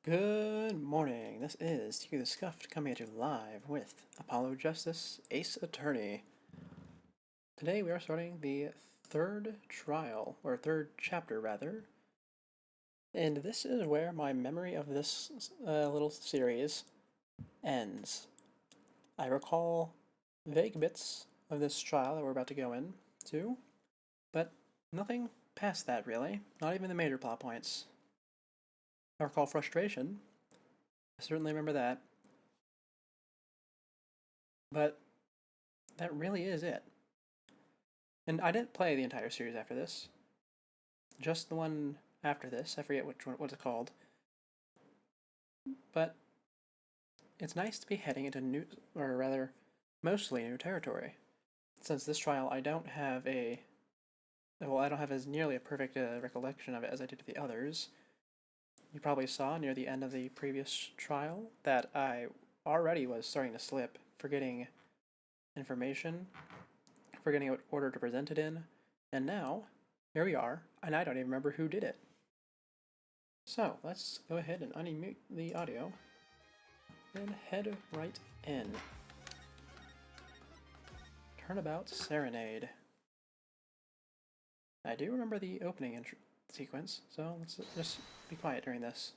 Good morning. This is Hugh the Scuffed coming at you live with Apollo Justice, Ace Attorney. Today we are starting the third trial, or third chapter rather, and this is where my memory of this little series ends. I recall vague bits of this trial that we're about to go into, but nothing past that really, not even the major plot points. I recall frustration. I certainly remember that. But that really is it. And I didn't play the entire series after this. Just the one after this. I forget which one, what's it called. But it's nice to be heading into new, or rather, mostly new territory. Since this trial, I don't have as nearly a perfect recollection of it as I did of the others. You probably saw near the end of the previous trial that I already was starting to slip, forgetting information, forgetting what order to present it in, and now, here we are, and I don't even remember who did it. So, let's go ahead and unmute the audio and head right in. Turnabout Serenade. I do remember the opening sequence, so let's just be quiet during this.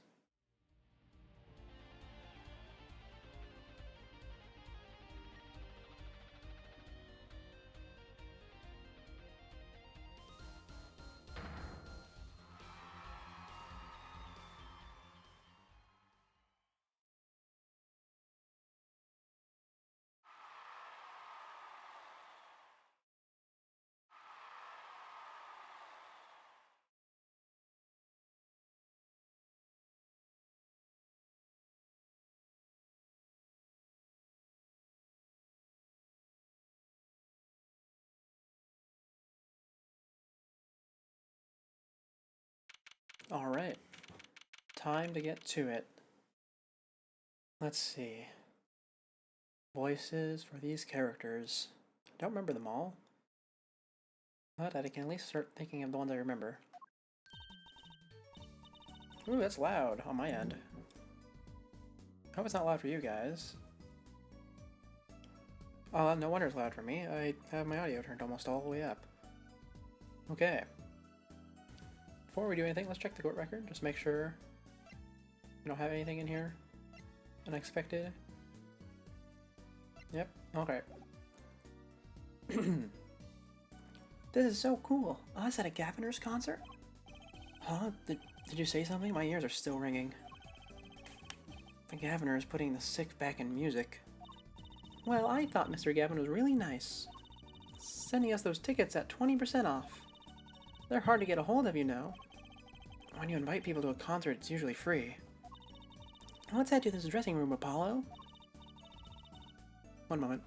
Alright, time to get to it. Let's see. Voices for these characters. Don't remember them all, but I can at least start thinking of the ones I remember. Ooh, that's loud on my end. I hope it's not loud for you guys. Oh, no wonder it's loud for me. I have my audio turned almost all the way up. Okay. Before we do anything, let's check the court record. Just make sure we don't have anything in here unexpected. Yep, okay. This is so cool. Us at a Gaviner's concert? Huh? Did you say something? My ears are still ringing. The Gaviner is putting the sick back in music. Well, I thought Mr. Gavin was really nice. Sending us those tickets at 20% off. They're hard to get a hold of, you know. When you invite people to a concert, it's usually free. Let's head to this dressing room, Apollo. One moment.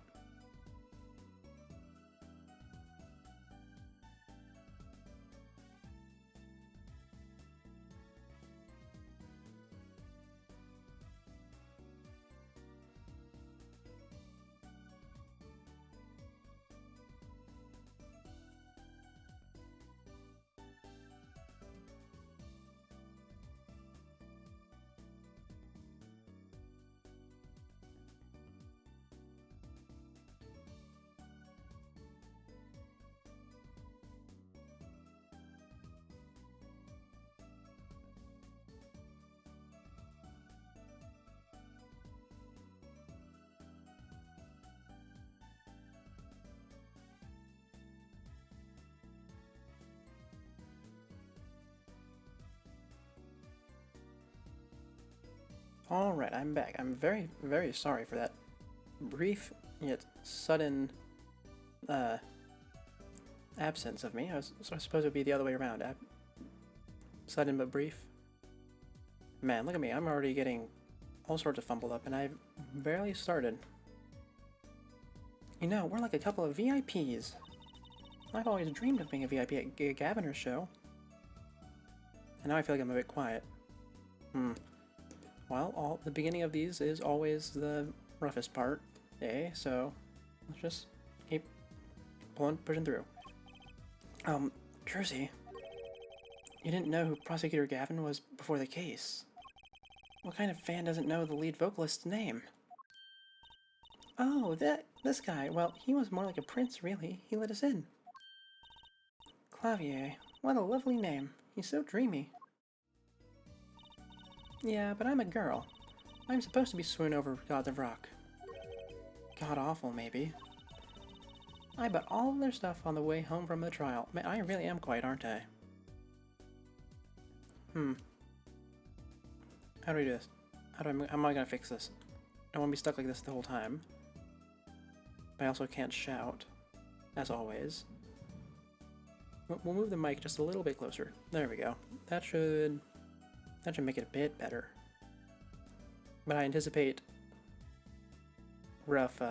Alright, I'm back. I'm very, very sorry for that brief yet sudden absence of me. I was supposed to be the other way around. Sudden but brief. Man, look at me. I'm already getting all sorts of fumbled up, and I've barely started. You know, we're like a couple of VIPs. I've always dreamed of being a VIP at Gaviner's show. And now I feel like I'm a bit quiet. Well, the beginning of these is always the roughest part, eh? So let's just keep pushing through. Jersey, you didn't know who Prosecutor Gavin was before the case. What kind of fan doesn't know the lead vocalist's name? Oh, this guy. Well, he was more like a prince, really. He let us in. Clavier. What a lovely name. He's so dreamy. Yeah, but I'm a girl. I'm supposed to be swooning over gods of rock. God awful, maybe. I bought all of their stuff on the way home from the trial. Man, I really am quite, aren't I? How do we do this? How am I gonna fix this? I don't want to be stuck like this the whole time. But I also can't shout, as always. We'll move the mic just a little bit closer. There we go. That should make it a bit better. But I anticipate rough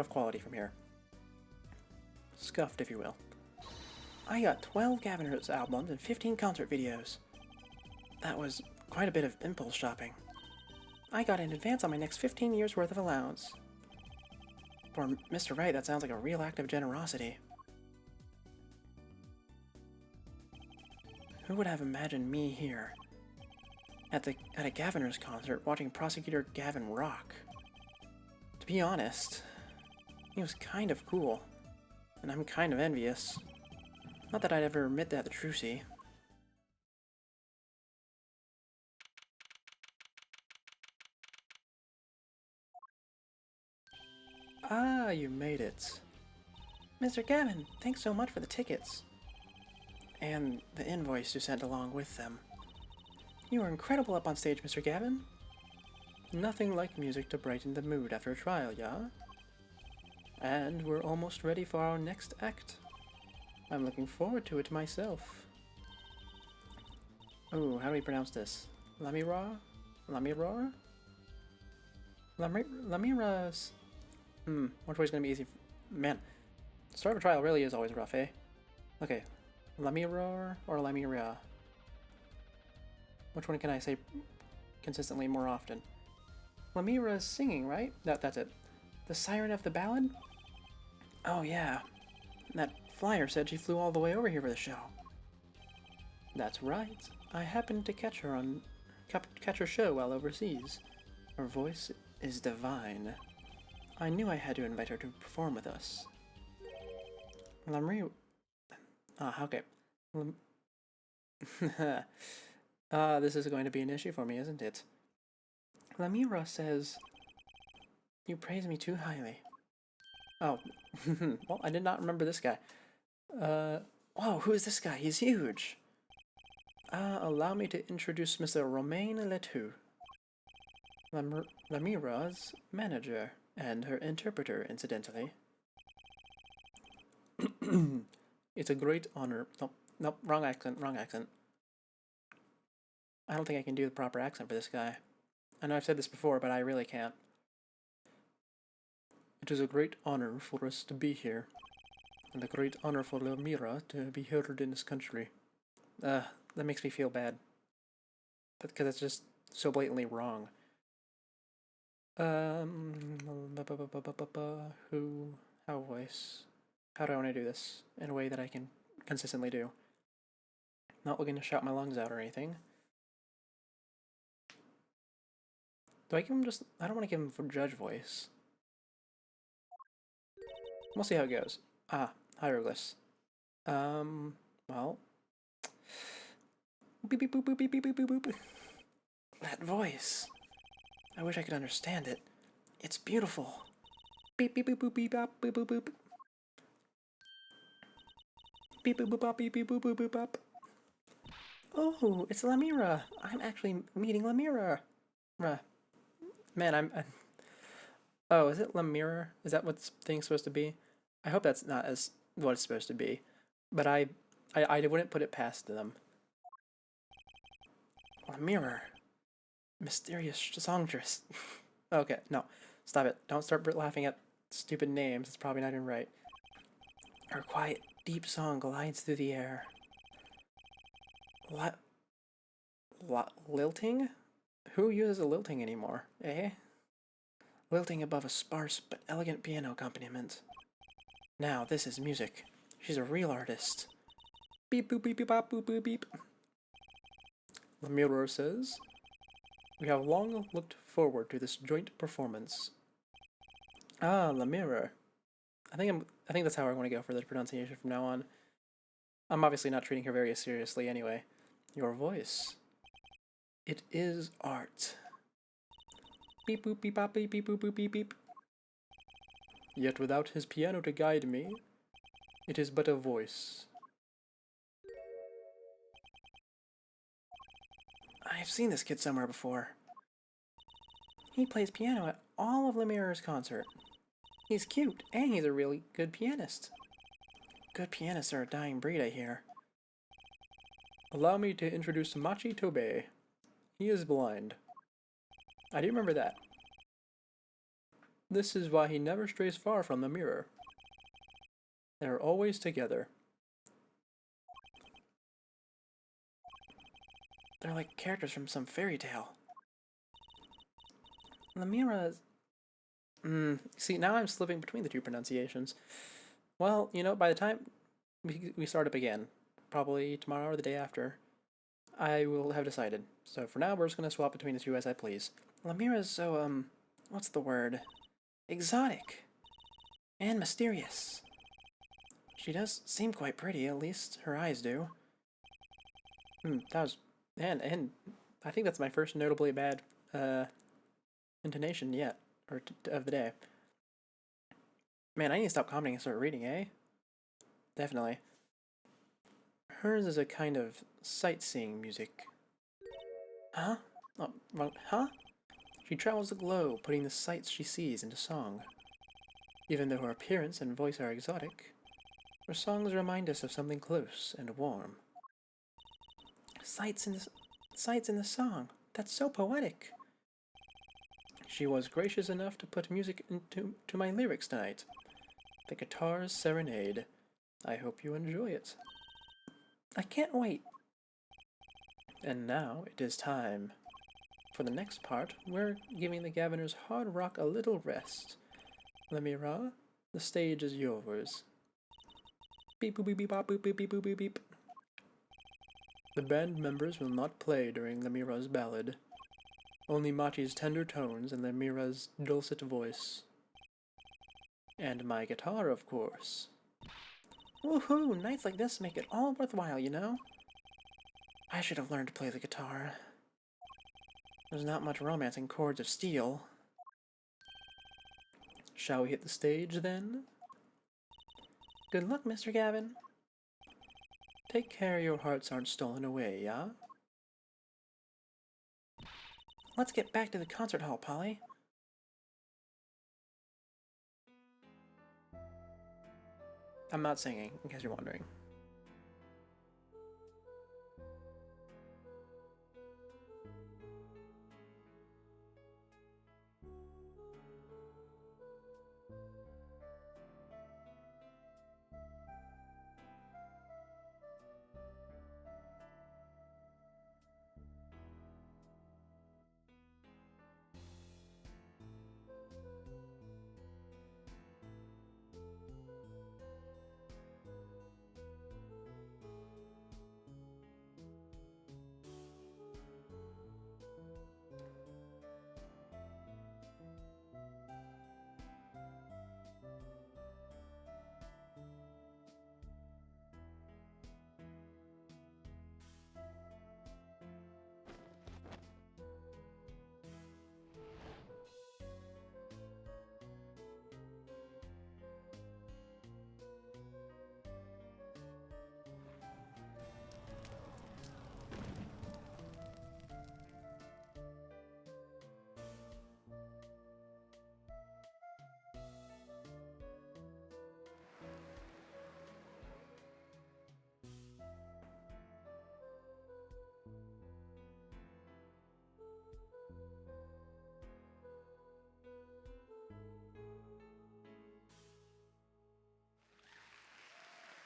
quality from here. Scuffed, if you will. I got 12 Gaviners albums and 15 concert videos. That was quite a bit of impulse shopping. I got in advance on my next 15 years worth of allowance. For Mr. Wright, that sounds like a real act of generosity. Who would have imagined me here? At a Gaviner's concert, watching Prosecutor Gavin rock. To be honest, he was kind of cool. And I'm kind of envious. Not that I'd ever admit that to Trucy. Ah, you made it. Mr. Gavin, thanks so much for the tickets. And the invoice you sent along with them. You were incredible up on stage, Mr. Gavin. Nothing like music to brighten the mood after a trial, yeah? And we're almost ready for our next act. I'm looking forward to it myself. Ooh, how do we pronounce this? Lamira? Lamiror? Lamira's... which way's gonna be easy? Man, start of a trial really is always rough, eh? Okay, Lamiror or Lamira? Which one can I say consistently more often? Lamira's singing, right? That's it. The siren of the ballad? Oh yeah. That flyer said she flew all the way over here for the show. That's right. I happened to catch her show while overseas. Her voice is divine. I knew I had to invite her to perform with us. Lamri... okay. This is going to be an issue for me, isn't it? Lamira says... You praise me too highly. Oh, well, I did not remember this guy. Whoa, who is this guy? He's huge. Allow me to introduce Mr. Romain Letou. Lamira's manager, and her interpreter, incidentally. It's a great honor. Nope, wrong accent. I don't think I can do the proper accent for this guy. I know I've said this before, but I really can't. It is a great honor for us to be here, and a great honor for Lamira to be heard in this country. That makes me feel bad. But because it's just so blatantly wrong. How voice? How do I want to do this in a way that I can consistently do? Not looking to shout my lungs out or anything. Do I give him just... I don't want to give him for judge voice. We'll see how it goes. Hieroglyphs. Well... Beep beep boop boop beep beep boop boop boop. That voice. I wish I could understand it. It's beautiful. Beep beep boop boop beep bop boop boop boop. Beep boop boop bop beep beep boop boop boop bop. Oh, it's Lamira. I'm actually meeting Lamira. Man, oh, is it Lamira? Is that what this thing's supposed to be? I hope that's not as what it's supposed to be. But I wouldn't put it past them. Lamira. Mysterious songstress. Okay, no. Stop it. Don't start laughing at stupid names. It's probably not even right. Her quiet, deep song glides through the air. Lilting? Who uses a lilting anymore, eh? Lilting above a sparse but elegant piano accompaniment. Now, this is music. She's a real artist. Beep boop beep beep bop boop boop beep. Lamira says, We have long looked forward to this joint performance. Ah, Lemira. I think that's how I want to go for the pronunciation from now on. I'm obviously not treating her very seriously anyway. Your voice. It is art. Beep boop beep bop beep beep boop boop beep beep. Yet without his piano to guide me, it is but a voice. I've seen this kid somewhere before. He plays piano at all of Lemira's concert. He's cute, and he's a really good pianist. Good pianists are a dying breed, I hear. Allow me to introduce Machi Tobe. He is blind. I do remember that. This is why he never strays far from the mirror. They're always together. They're like characters from some fairy tale. Lemira's... see, now I'm slipping between the two pronunciations. Well, you know, by the time we start up again, probably tomorrow or the day after, I will have decided. So for now, we're just going to swap between the two as I please. Lemira's so, what's the word? Exotic. And mysterious. She does seem quite pretty, at least her eyes do. That was... And I think that's my first notably bad, intonation yet, or of the day. Man, I need to stop commenting and start reading, eh? Definitely. Hers is a kind of sightseeing music. Huh? Oh, wrong. Huh? She travels the globe, putting the sights she sees into song. Even though her appearance and voice are exotic, her songs remind us of something close and warm. Sights in the song. That's so poetic. She was gracious enough to put music into my lyrics tonight. The Guitar's Serenade. I hope you enjoy it. I can't wait. And now it is time. For the next part, we're giving the Gaviner's hard rock a little rest. Lemira, the stage is yours. Beep boop beep beep bop boop beep beep boop beep beep. The band members will not play during Lemira's ballad. Only Machi's tender tones and Lemira's dulcet voice. And my guitar, of course. Woohoo! Nights like this make it all worthwhile, you know? I should have learned to play the guitar. There's not much romance in chords of steel. Shall we hit the stage, then? Good luck, Mr. Gavin. Take care your hearts aren't stolen away, yeah? Let's get back to the concert hall, Polly. I'm not singing, in case you're wondering.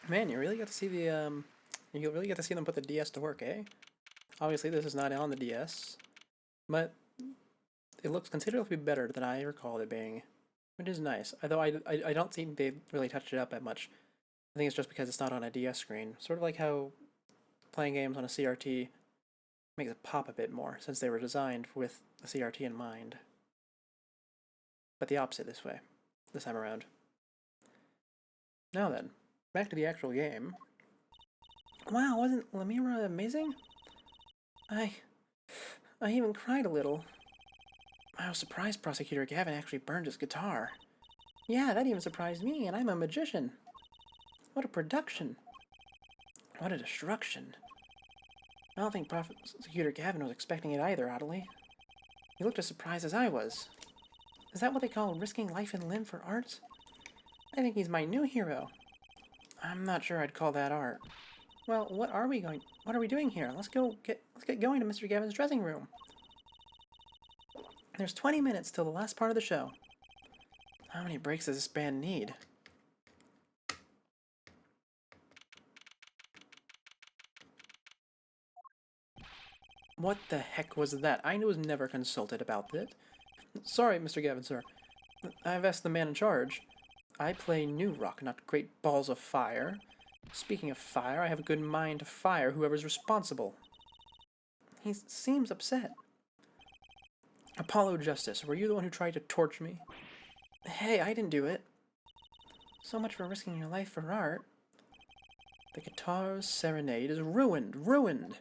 Man, you really got to see the, you really get to see them put the DS to work, eh? Obviously, this is not on the DS, but it looks considerably better than I recall it being, which is nice. Although I don't think they really touched it up that much. I think it's just because it's not on a DS screen. Sort of like how playing games on a CRT Makes it pop a bit more, since they were designed with the CRT in mind. But the opposite this time around. Now then, back to the actual game. Wow, wasn't Lemira amazing? I even cried a little. I was surprised Prosecutor Gavin actually burned his guitar. Yeah, that even surprised me, and I'm a magician. What a production. What a destruction. I don't think Prosecutor Gavin was expecting it either, oddly. He looked as surprised as I was. Is that what they call risking life and limb for art? I think he's my new hero. I'm not sure I'd call that art. Well, what are we doing here? Let's get going to Mr. Gavin's dressing room. There's 20 minutes till the last part of the show. How many breaks does this band need? What the heck was that? I was never consulted about it. Sorry, Mr. Gavin, sir. I've asked the man in charge. I play new rock, not great balls of fire. Speaking of fire, I have a good mind to fire whoever's responsible. He seems upset. Apollo Justice, were you the one who tried to torch me? Hey, I didn't do it. So much for risking your life for art. The guitar's serenade is ruined. Ruined.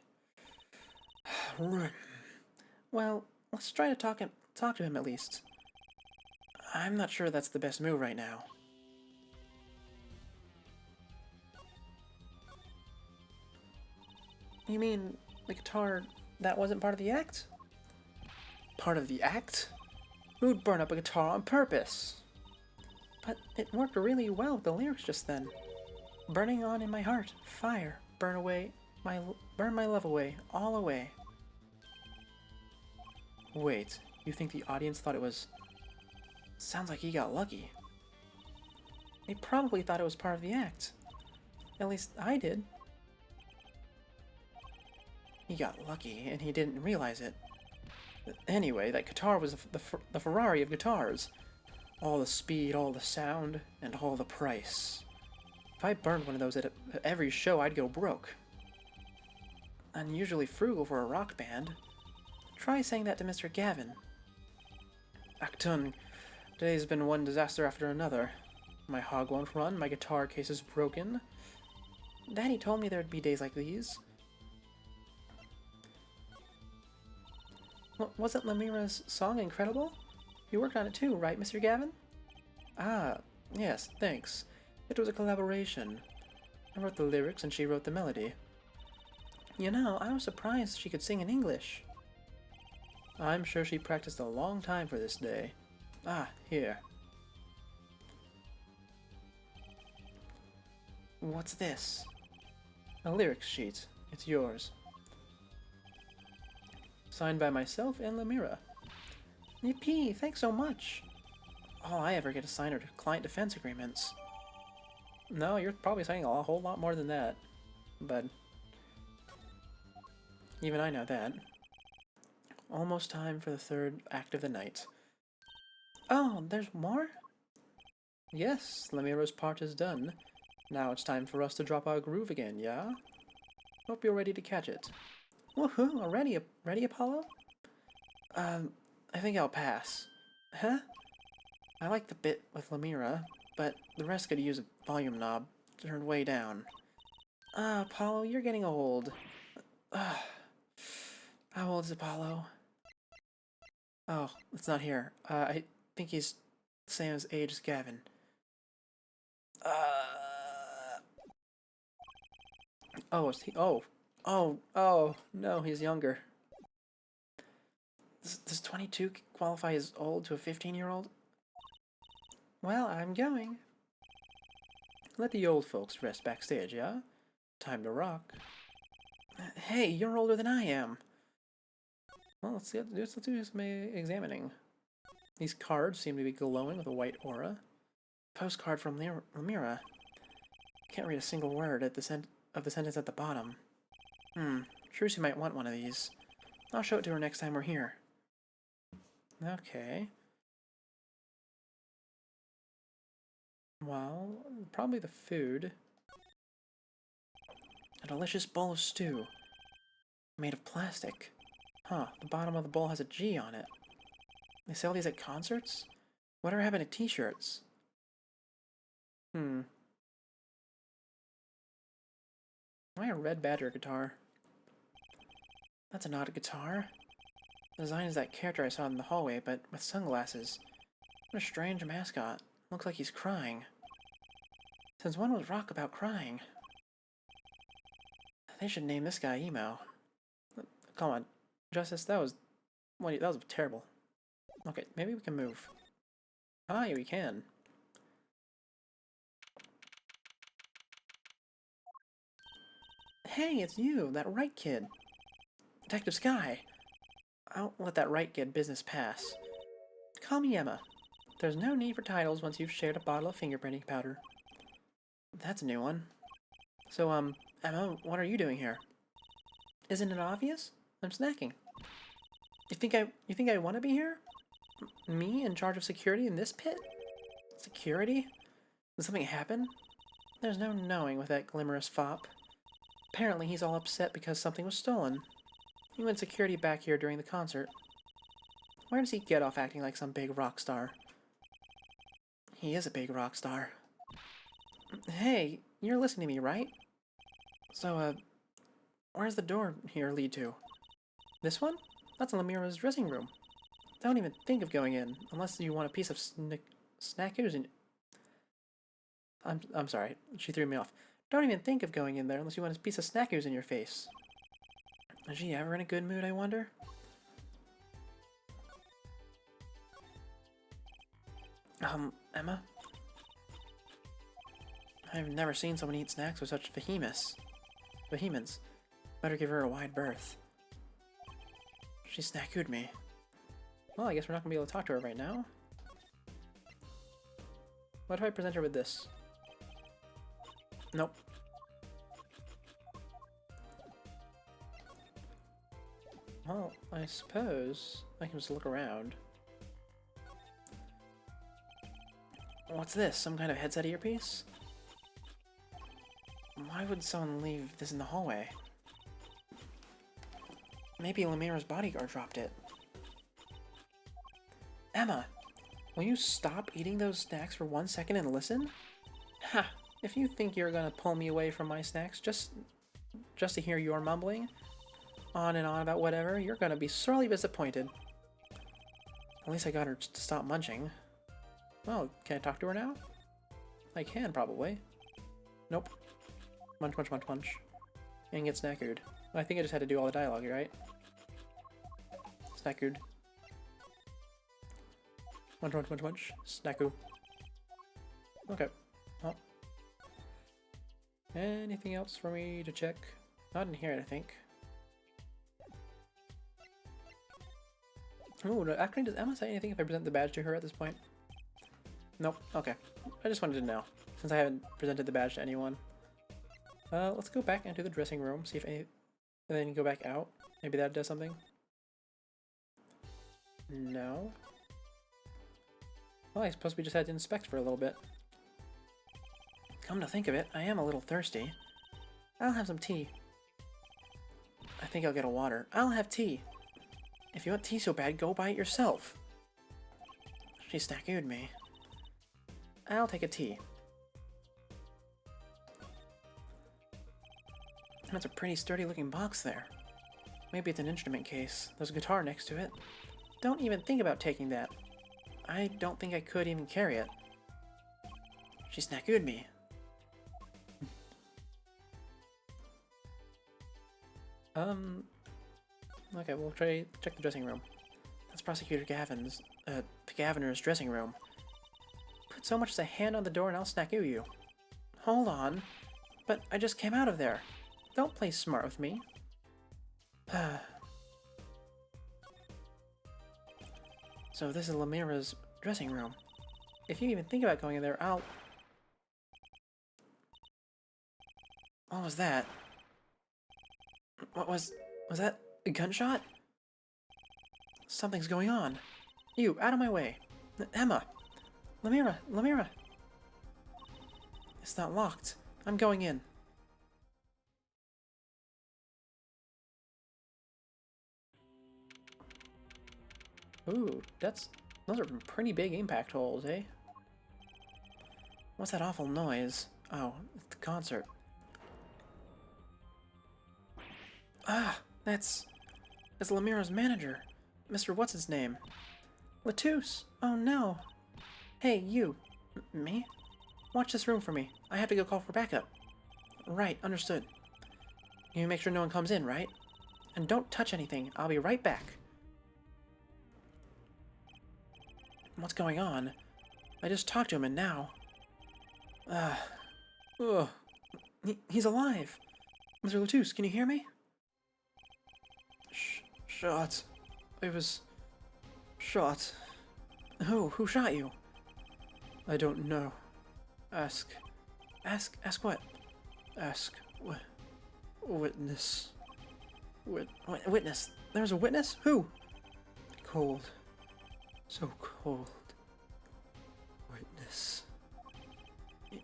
Well, let's try to talk to him at least. I'm not sure that's the best move right now. You mean the guitar, that wasn't part of the act? Part of the act? Who'd burn up a guitar on purpose? But it worked really well with the lyrics just then. Burning on in my heart, fire, burn my love away, all away. Wait, you think the audience thought it was... Sounds like he got lucky. They probably thought it was part of the act. At least I did. He got lucky, and he didn't realize it. Anyway, that guitar was the Ferrari of guitars. All the speed, all the sound, and all the price. If I burned one of those at every show, I'd go broke. Unusually frugal for a rock band. Try saying that to Mr. Gavin. Acton, today's been one disaster after another. My hog won't run, my guitar case is broken. Daddy told me there'd be days like these. Wasn't Lemira's song incredible? You worked on it too, right, Mr. Gavin? Ah, yes, thanks. It was a collaboration. I wrote the lyrics and she wrote the melody. You know, I was surprised she could sing in English. I'm sure she practiced a long time for this day. Ah, here. What's this? A lyrics sheet. It's yours. Signed by myself and Lemira. Yippee, thanks so much. All I ever get is signed are client defense agreements. No, you're probably signing a whole lot more than that. But even I know that. Almost time for the third act of the night. Oh, there's more? Yes, Lemira's part is done. Now it's time for us to drop our groove again, yeah? Hope you're ready to catch it. Woohoo, already? Ready, Apollo? I think I'll pass. Huh? I like the bit with Lemira, but the rest could use a volume knob turned way down. Ah, Apollo, you're getting old. How old is Apollo? Oh, it's not here. I think he's the same age as Gavin. Oh, is he? Oh, no, he's younger. Does 22 qualify as old to a 15-year-old? Well, I'm going. Let the old folks rest backstage, yeah? Time to rock. Hey, you're older than I am. Well, let's do some examining. These cards seem to be glowing with a white aura. Postcard from Lemira. Can't read a single word of the sentence at the bottom. Sure she might want one of these. I'll show it to her next time we're here. Okay. Well, probably the food. A delicious bowl of stew. Made of plastic. Huh, the bottom of the bowl has a G on it. They sell these at concerts? Whatever happened to t-shirts? Why a red badger guitar? That's an odd guitar. The design is that character I saw in the hallway, but with sunglasses. What a strange mascot. Looks like he's crying. Since when was rock about crying? They should name this guy Emo. Come on, Justice, that was terrible. Okay, maybe we can move. Ah, yeah, we can. Hey, it's you, that Wright kid. Detective Sky. I'll let that Wright kid business pass. Call me Emma. There's no need for titles once you've shared a bottle of fingerprinting powder. That's a new one. So, Emma, what are you doing here? Isn't it obvious? I'm snacking. You think I want to be here? Me in charge of security in this pit? Security? Did something happen? There's no knowing with that glimmerous fop. Apparently he's all upset because something was stolen. He went security back here during the concert. Where does he get off acting like some big rock star? He is a big rock star. Hey, you're listening to me, right? So, where's the door here lead to? This one? That's Lemira's dressing room. Don't even think of going in, unless you want a piece of snackers in... I'm sorry, she threw me off. Don't even think of going in there unless you want a piece of snackers in your face. Is she ever in a good mood, I wonder? Emma? I've never seen someone eat snacks with such vehemence. Better give her a wide berth. She snackooed me. Well, I guess we're not gonna be able to talk to her right now. What if I present her with this? Nope. Well, I suppose I can just look around. What's this? Some kind of headset earpiece? Why would someone leave this in the hallway? Maybe Lemira's bodyguard dropped it. Emma! Will you stop eating those snacks for 1 second and listen? Ha! If you think you're gonna pull me away from my snacks just to hear your mumbling on and on about whatever, you're gonna be sorely disappointed. At least I got her to stop munching. Well, can I talk to her now? I can, probably. Nope. Munch, munch, munch, munch. And get snackered. I think I just had to do all the dialogue, right? Snackered. Munch, munch, munch, munch. Snackoo. Okay. Well. Anything else for me to check? Not in here, I think. Ooh, actually, does Emma say anything if I present the badge to her at this point? Nope. Okay. I just wanted to know, since I haven't presented the badge to anyone. Let's go back into the dressing room, see if any... And then go back out. Maybe that does something. No. Well, I suppose we just had to inspect for a little bit. Come to think of it, I am a little thirsty. I'll have some tea. I think I'll get a water. I'll have tea. If you want tea so bad, go buy it yourself. She snackooed me. I'll take a tea. That's a pretty sturdy looking box there. Maybe it's an instrument case. There's a guitar next to it. Don't even think about taking that. I don't think I could even carry it. She snackooed me. Okay, we'll check the dressing room. That's Prosecutor Gaviner's dressing room. Put so much as a hand on the door and I'll snackoo you. Hold on. But I just came out of there. Don't play smart with me. So this is Lemira's dressing room. If you even think about going in there, I'll... What was that? What was that a gunshot? Something's going on. You, out of my way. Emma! Lemira! It's not locked. I'm going in. Ooh, those are pretty big impact holes, eh? What's that awful noise? Oh, it's the concert. Ah, that's Lemira's manager. Mr. What's his name? Latouche! Oh no! Hey, you! Me? Watch this room for me. I have to go call for backup. Right, understood. You make sure no one comes in, right? And don't touch anything. I'll be right back. What's going on? I just talked to him and now... Ugh. He's alive! Mr. Latouche, can you hear me? Shot. It was... shot. Who shot you? I don't know. Ask what? Ask witness. Witness? There was a witness? Who? Cold. So cold. Witness.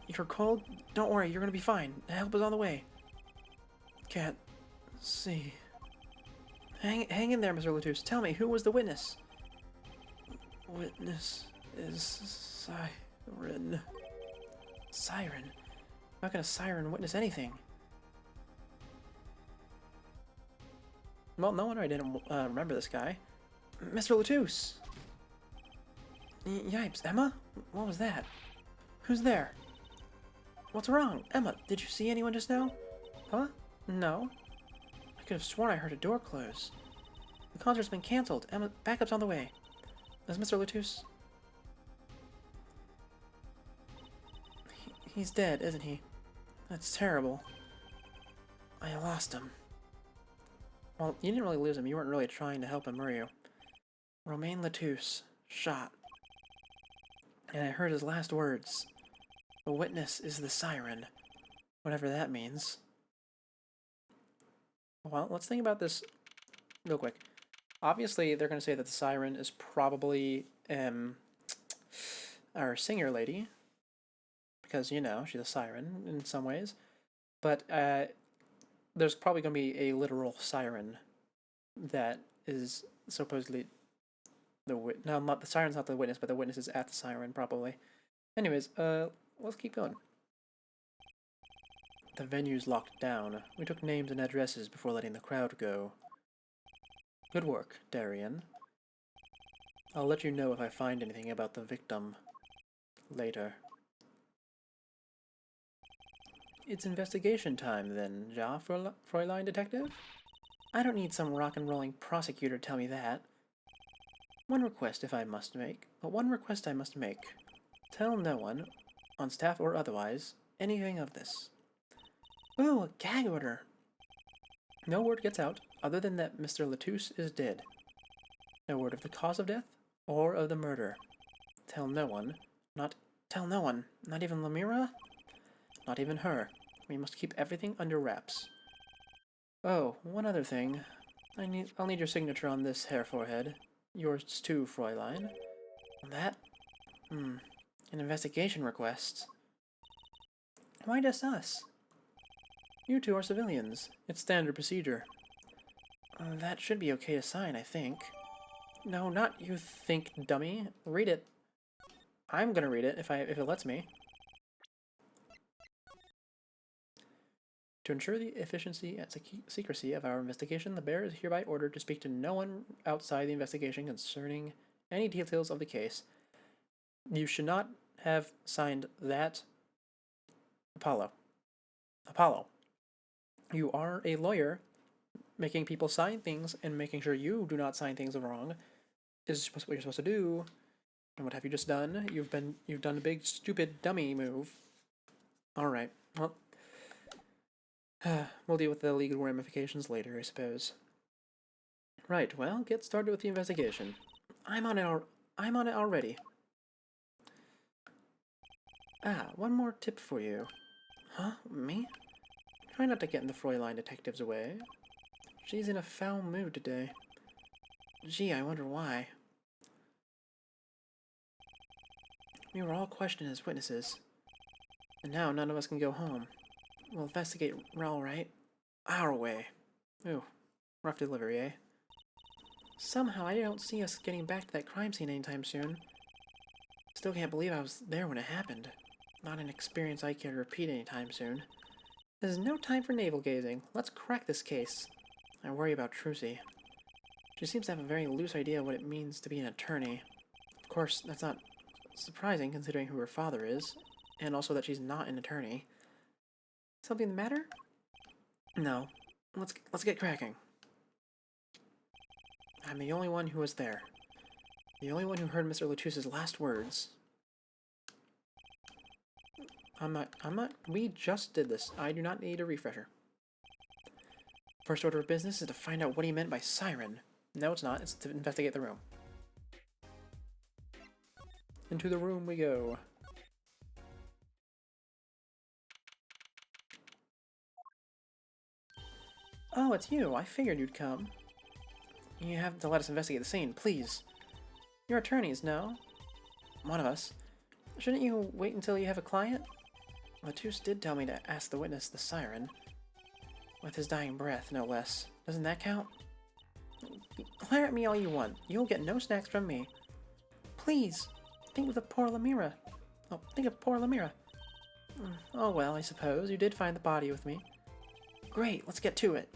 You're cold? Don't worry, you're gonna be fine. Help is on the way. Can't see. Hang in there, Mr. Latouche. Tell me, who was the witness? Witness is Siren. Siren? How can a siren witness anything? Well, no wonder I didn't remember this guy. Mr. Latouche! Yipes, Emma? What was that? Who's there? What's wrong? Emma, did you see anyone just now? Huh? No. I could have sworn I heard a door close. The concert's been cancelled. Emma, backup's on the way. Is Mr. Latouche? He's dead, isn't he? That's terrible. I lost him. Well, you didn't really lose him. You weren't really trying to help him, were you? Romain Latouche. Shot. And I heard his last words. The witness is the siren. Whatever that means. Well, let's think about this real quick. Obviously, they're going to say that the siren is probably our singer lady. Because, you know, she's a siren in some ways. But there's probably going to be a literal siren that is supposedly the no, not the siren's not the witness, but the witness is at the siren probably. Anyways, let's keep going. The venue's locked down. We took names and addresses before letting the crowd go. Good work, Darian. I'll let you know if I find anything about the victim later. It's investigation time then, ja, Fräulein Detective? I don't need some rock and rolling prosecutor to tell me that. One request I must make. Tell no one, on staff or otherwise, anything of this. Ooh, a gag order! No word gets out, other than that Mr. Latouche is dead. No word of the cause of death, or of the murder. Tell no one, not even Lemira? Not even her. We must keep everything under wraps. Oh, one other thing. I'll need your signature on this hair forehead. Yours too, Fräulein. That? An investigation request. Why just us? You two are civilians. It's standard procedure. That should be okay to sign, I think. No, not you think, dummy. Read it. I'm gonna read it if it lets me. To ensure the efficiency and secrecy of our investigation, the bearer is hereby ordered to speak to no one outside the investigation concerning any details of the case. You should not have signed that. Apollo. You are a lawyer. Making people sign things and making sure you do not sign things wrong is what you're supposed to do. And what have you just done? You've done a big stupid dummy move. Alright, well, we'll deal with the legal ramifications later, I suppose. Right, well, get started with the investigation. I'm on it already. One more tip for you. Huh? Me? Try not to get in the Fräulein Detective's way. She's in a foul mood today. Gee, I wonder why. We were all questioned as witnesses. And now none of us can go home. We'll investigate all right. Our way. Ooh, rough delivery, eh? Somehow I don't see us getting back to that crime scene anytime soon. Still can't believe I was there when it happened. Not an experience I care to repeat anytime soon. This is no time for navel-gazing. Let's crack this case. I worry about Trucy. She seems to have a very loose idea of what it means to be an attorney. Of course, that's not surprising considering who her father is, and also that she's not an attorney. Something the matter? No. Let's get cracking. I'm the only one who was there. The only one who heard Mr. Latusse's last words. I'm not, we just did this. I do not need a refresher. First order of business is to find out what he meant by siren. No, it's not. It's to investigate the room. Into the room we go. Oh, it's you. I figured you'd come. You have to let us investigate the scene, please. You're attorneys, no? One of us. Shouldn't you wait until you have a client? Latousse did tell me to ask the witness the siren. With his dying breath, no less. Doesn't that count? Glare at me all you want. You'll get no snacks from me. Please, think of the poor Lemira. Oh, think of poor Lemira. Oh well, I suppose. You did find the body with me. Great, let's get to it.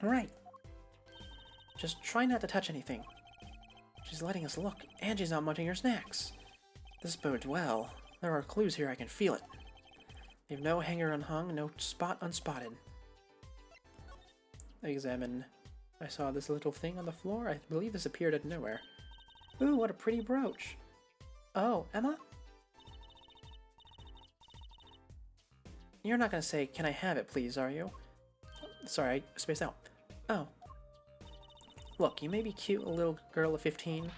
Right. Just try not to touch anything. She's letting us look, and she's not munching her snacks. This bodes well. There are clues here, I can feel it. Leave no hanger unhung, no spot unspotted. Examine. I saw this little thing on the floor. I believe this appeared out of nowhere. Ooh, what a pretty brooch. Oh, Emma? You're not gonna say, can I have it, please, are you? Sorry, I spaced out. Oh. Look, you may be cute, a little girl of 15,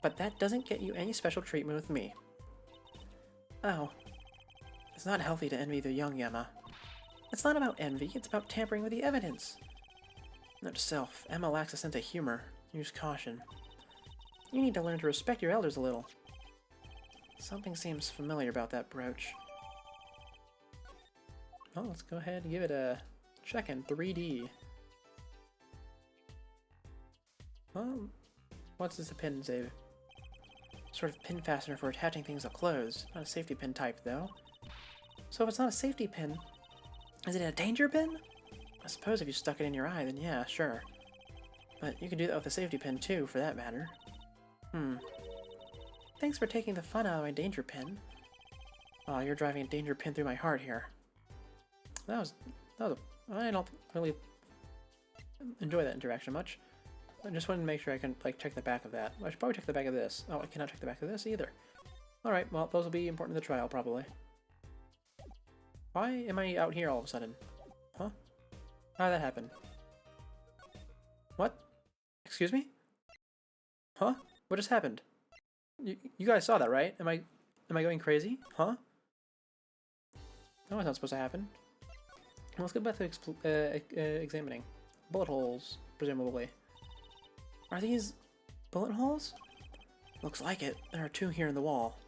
but that doesn't get you any special treatment with me. Oh. It's not healthy to envy the young Emma. It's not about envy, it's about tampering with the evidence. Note to self, Emma lacks a sense of humor. Use caution. You need to learn to respect your elders a little. Something seems familiar about that brooch. Oh, let's go ahead and give it a check in 3D. Well, what's this a pin save? Sort of pin fastener for attaching things to clothes. Not a safety pin type, though. So if it's not a safety pin, is it a danger pin? I suppose if you stuck it in your eye, then yeah, sure. But you can do that with a safety pin too, for that matter. Thanks for taking the fun out of my danger pin. Oh, you're driving a danger pin through my heart here. I don't really enjoy that interaction much. I just wanted to make sure I can, like, check the back of that. I should probably check the back of this. Oh, I cannot check the back of this either. Alright, well, those will be important to the trial, probably. Why am I out here all of a sudden? Huh? How did that happen? What? Excuse me? Huh? What just happened? You guys saw that, right? Am I going crazy? Huh? No, that's not supposed to happen. Well, let's go back to examining. Bullet holes, presumably. Are these bullet holes? Looks like it. There are 2 here in the wall.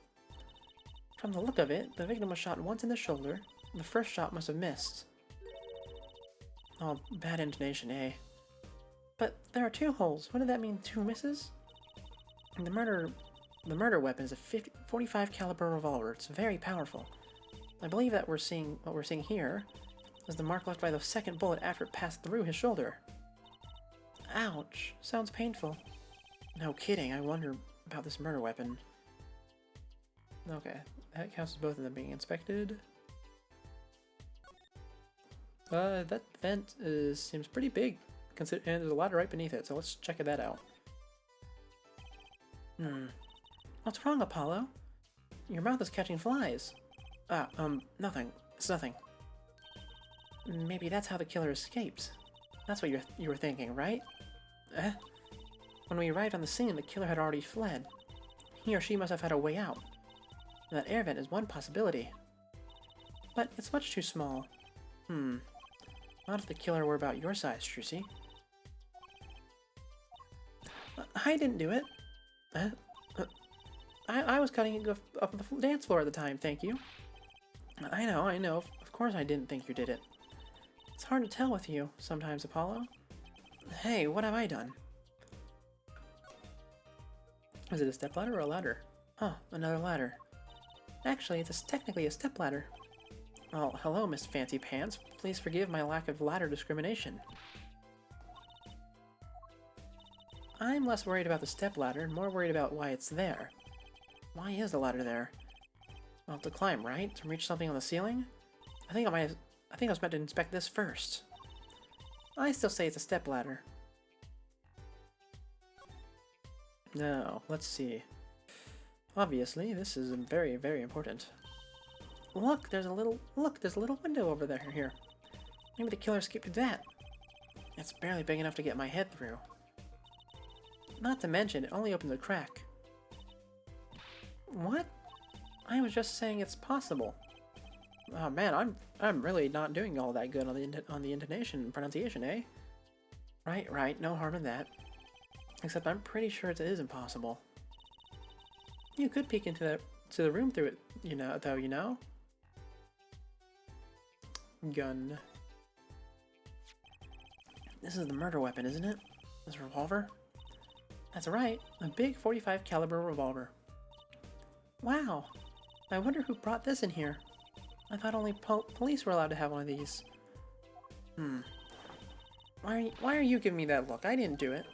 From the look of it, the victim was shot once in the shoulder. The first shot must have missed. Oh, bad intonation, eh? But there are 2 holes. What did that mean, 2 misses? And the murder weapon is a 45 caliber revolver. It's very powerful. I believe that what we're seeing here is the mark left by the second bullet after it passed through his shoulder. Ouch. Sounds painful. No kidding. I wonder about this murder weapon. Okay, that counts as both of them being inspected. That vent seems pretty big, and there's a ladder right beneath it, so let's check that out. What's wrong, Apollo? Your mouth is catching flies. Nothing. It's nothing. Maybe that's how the killer escaped. That's what you were thinking, right? When we arrived on the scene, the killer had already fled. He or she must have had a way out. That air vent is one possibility. But it's much too small. Not if the killer were about your size, Trucy. I didn't do it. I was cutting it up the dance floor at the time, thank you. I know. Of course I didn't think you did it. It's hard to tell with you sometimes, Apollo. Hey, what have I done? Is it a stepladder or a ladder? Oh, another ladder. Actually, it's technically a stepladder. Oh, hello, Miss Fancy Pants. Please forgive my lack of ladder discrimination. I'm less worried about the stepladder and more worried about why it's there. Why is the ladder there? Well, to climb, right? To reach something on the ceiling? I think I was meant to inspect this first. I still say it's a stepladder. Now, let's see. Obviously, this is very, very important. Look, there's a little window over there here. Maybe the killer skipped that. It's barely big enough to get my head through. Not to mention, it only opens a crack. What? I was just saying it's possible. Oh man, I'm really not doing all that good on the intonation and pronunciation, eh? Right, no harm in that. Except I'm pretty sure it is impossible. You could peek into the room through it, you know. Gun. This is the murder weapon, isn't it? This revolver? That's right, a big 45 caliber revolver. Wow, I wonder who brought this in here. I thought only police were allowed to have one of these. Why are you giving me that look? I didn't do it.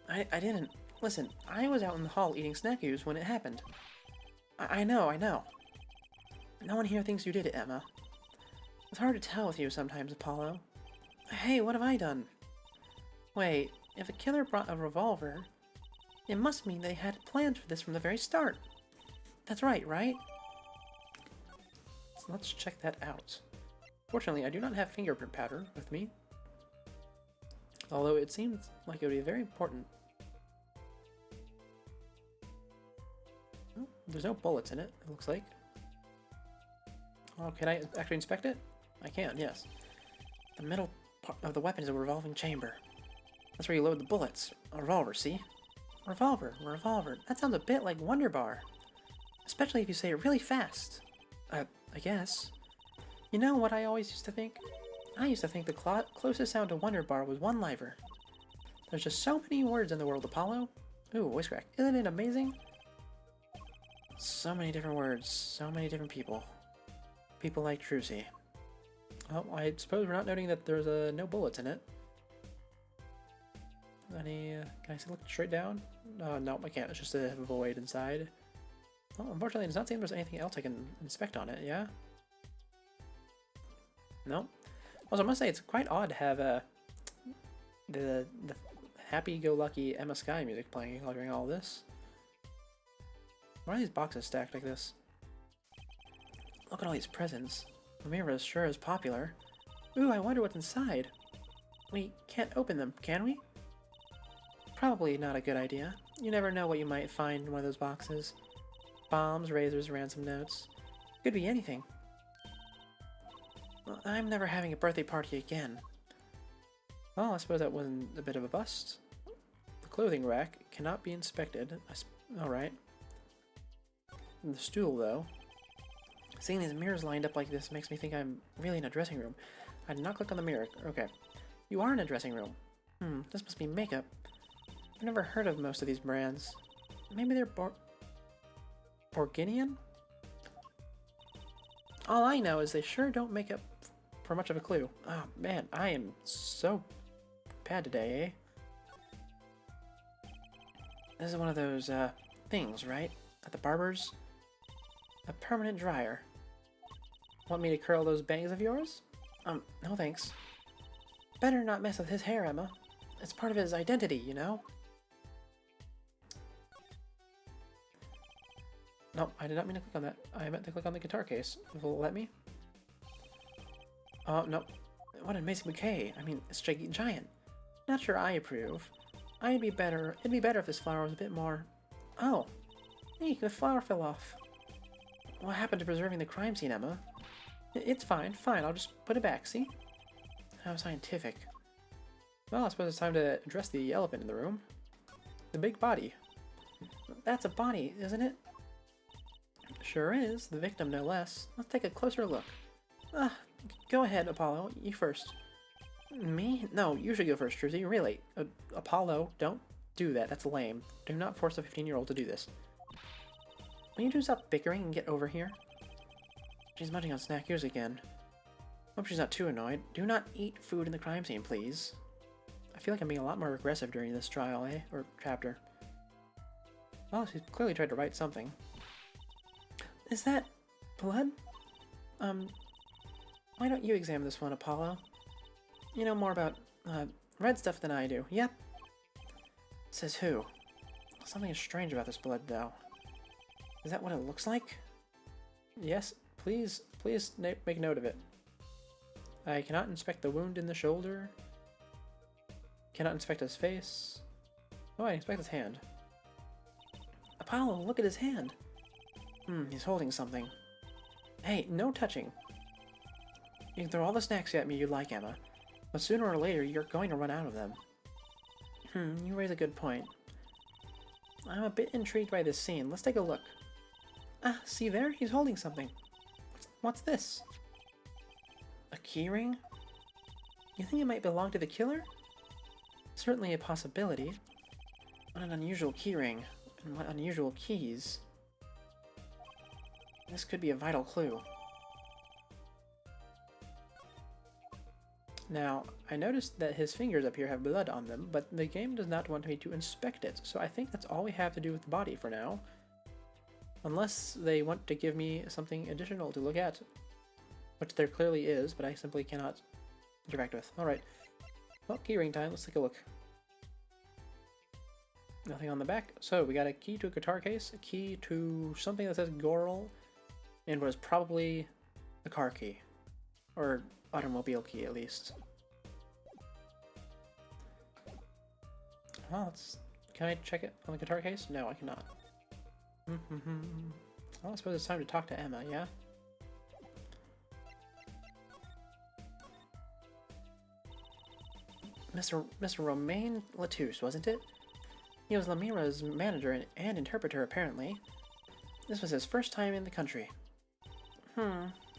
I didn't. Listen, I was out in the hall eating snackies when it happened. I know. No one here thinks you did it, Emma. It's hard to tell with you sometimes, Apollo. Hey, what have I done? Wait, if a killer brought a revolver, it must mean they had planned for this from the very start. That's right? So let's check that out. Fortunately, I do not have fingerprint powder with me. Although it seems like it would be very important. Oh, there's no bullets in it, it looks like. Oh, can I actually inspect it? I can, yes. The middle part of the weapon is a revolving chamber. That's where you load the bullets. A revolver, see? Revolver. That sounds a bit like Wonder Bar. Especially if you say it really fast. I guess. You know what I always used to think? I used to think the closest sound to Wonder Bar was one-liver. There's just so many words in the world, Apollo. Ooh, voice crack. Isn't it amazing? So many different words, so many different people. People like Trucy. Oh, I suppose we're not noting that there's no bullets in it. Can I look straight down? No, I can't. It's just a void inside. Well, unfortunately, it does not seem there's anything else I can inspect on it, yeah? No. Also, I must say, it's quite odd to have the happy-go-lucky Emma Skye music playing while during all this. Why are these boxes stacked like this? Look at all these presents. Ramira sure is popular. Ooh, I wonder what's inside. We can't open them, can we? Probably not a good idea. You never know what you might find in one of those boxes. Bombs, razors, ransom notes. Could be anything. Well, I'm never having a birthday party again. Well, I suppose that wasn't a bit of a bust. The clothing rack cannot be inspected. Alright. The stool, though. Seeing these mirrors lined up like this makes me think I'm really in a dressing room. I did not click on the mirror. Okay. You are in a dressing room. This must be makeup. I've never heard of most of these brands. Maybe they're Borginian? All I know is they sure don't make up for much of a clue. Oh man, I am so bad today, eh? This is one of those, things, right? At the barber's? A permanent dryer. Want me to curl those bangs of yours? No thanks. Better not mess with his hair, Emma. It's part of his identity, you know? No, I did not mean to click on that. I meant to click on the guitar case. Will it let me? Oh, no. What an amazing bouquet. I mean, it's giant. Not sure I approve. It'd be better if this flower was a bit more... Oh. Hey, the flower fell off. What happened to preserving the crime scene, Emma? It's fine, I'll just put it back, see? How scientific. Well, I suppose it's time to address the elephant in the room. The big body. That's a body, isn't it? Sure is, the victim no less. Let's take a closer look. Go ahead, Apollo, you first. Me? No, you should go first, Trucy, really. Apollo, don't do that. That's lame. Do not force a 15-year-old to do this. Will you two stop bickering and get over here? She's munching on snack ears again. Hope she's not too annoyed. Do not eat food in the crime scene, please. I feel like I'm being a lot more aggressive during this trial, eh? Or chapter. Well, she clearly tried to write something. Is that blood? Why don't you examine this one, Apollo? You know more about, red stuff than I do. Yep. Says who? Something is strange about this blood, though. Is that what it looks like? Yes, please make note of it. I cannot inspect the wound in the shoulder. Cannot inspect his face. Oh, I inspect his hand. Apollo, look at his hand. He's holding something. Hey, no touching. You can throw all the snacks at me you like, Emma, but sooner or later you're going to run out of them. You raise a good point. I'm a bit intrigued by this scene. Let's take a look. Ah, see there? He's holding something. What's this? A keyring? You think it might belong to the killer? Certainly a possibility. What an unusual keyring, and what unusual keys. This could be a vital clue. Now, I noticed that his fingers up here have blood on them, but the game does not want me to inspect it, so I think that's all we have to do with the body for now. Unless they want to give me something additional to look at. Which there clearly is, but I simply cannot interact with. Alright. Well, keyring time. Let's take a look. Nothing on the back. So, we got a key to a guitar case, a key to something that says Goral, and what is probably a car key. Or automobile key, at least. Well, can I check it on the guitar case? No, I cannot. Well, I suppose it's time to talk to Emma, yeah? Mr. Romain Latouche, wasn't it? He was Lemira's manager and interpreter, apparently. This was his first time in the country.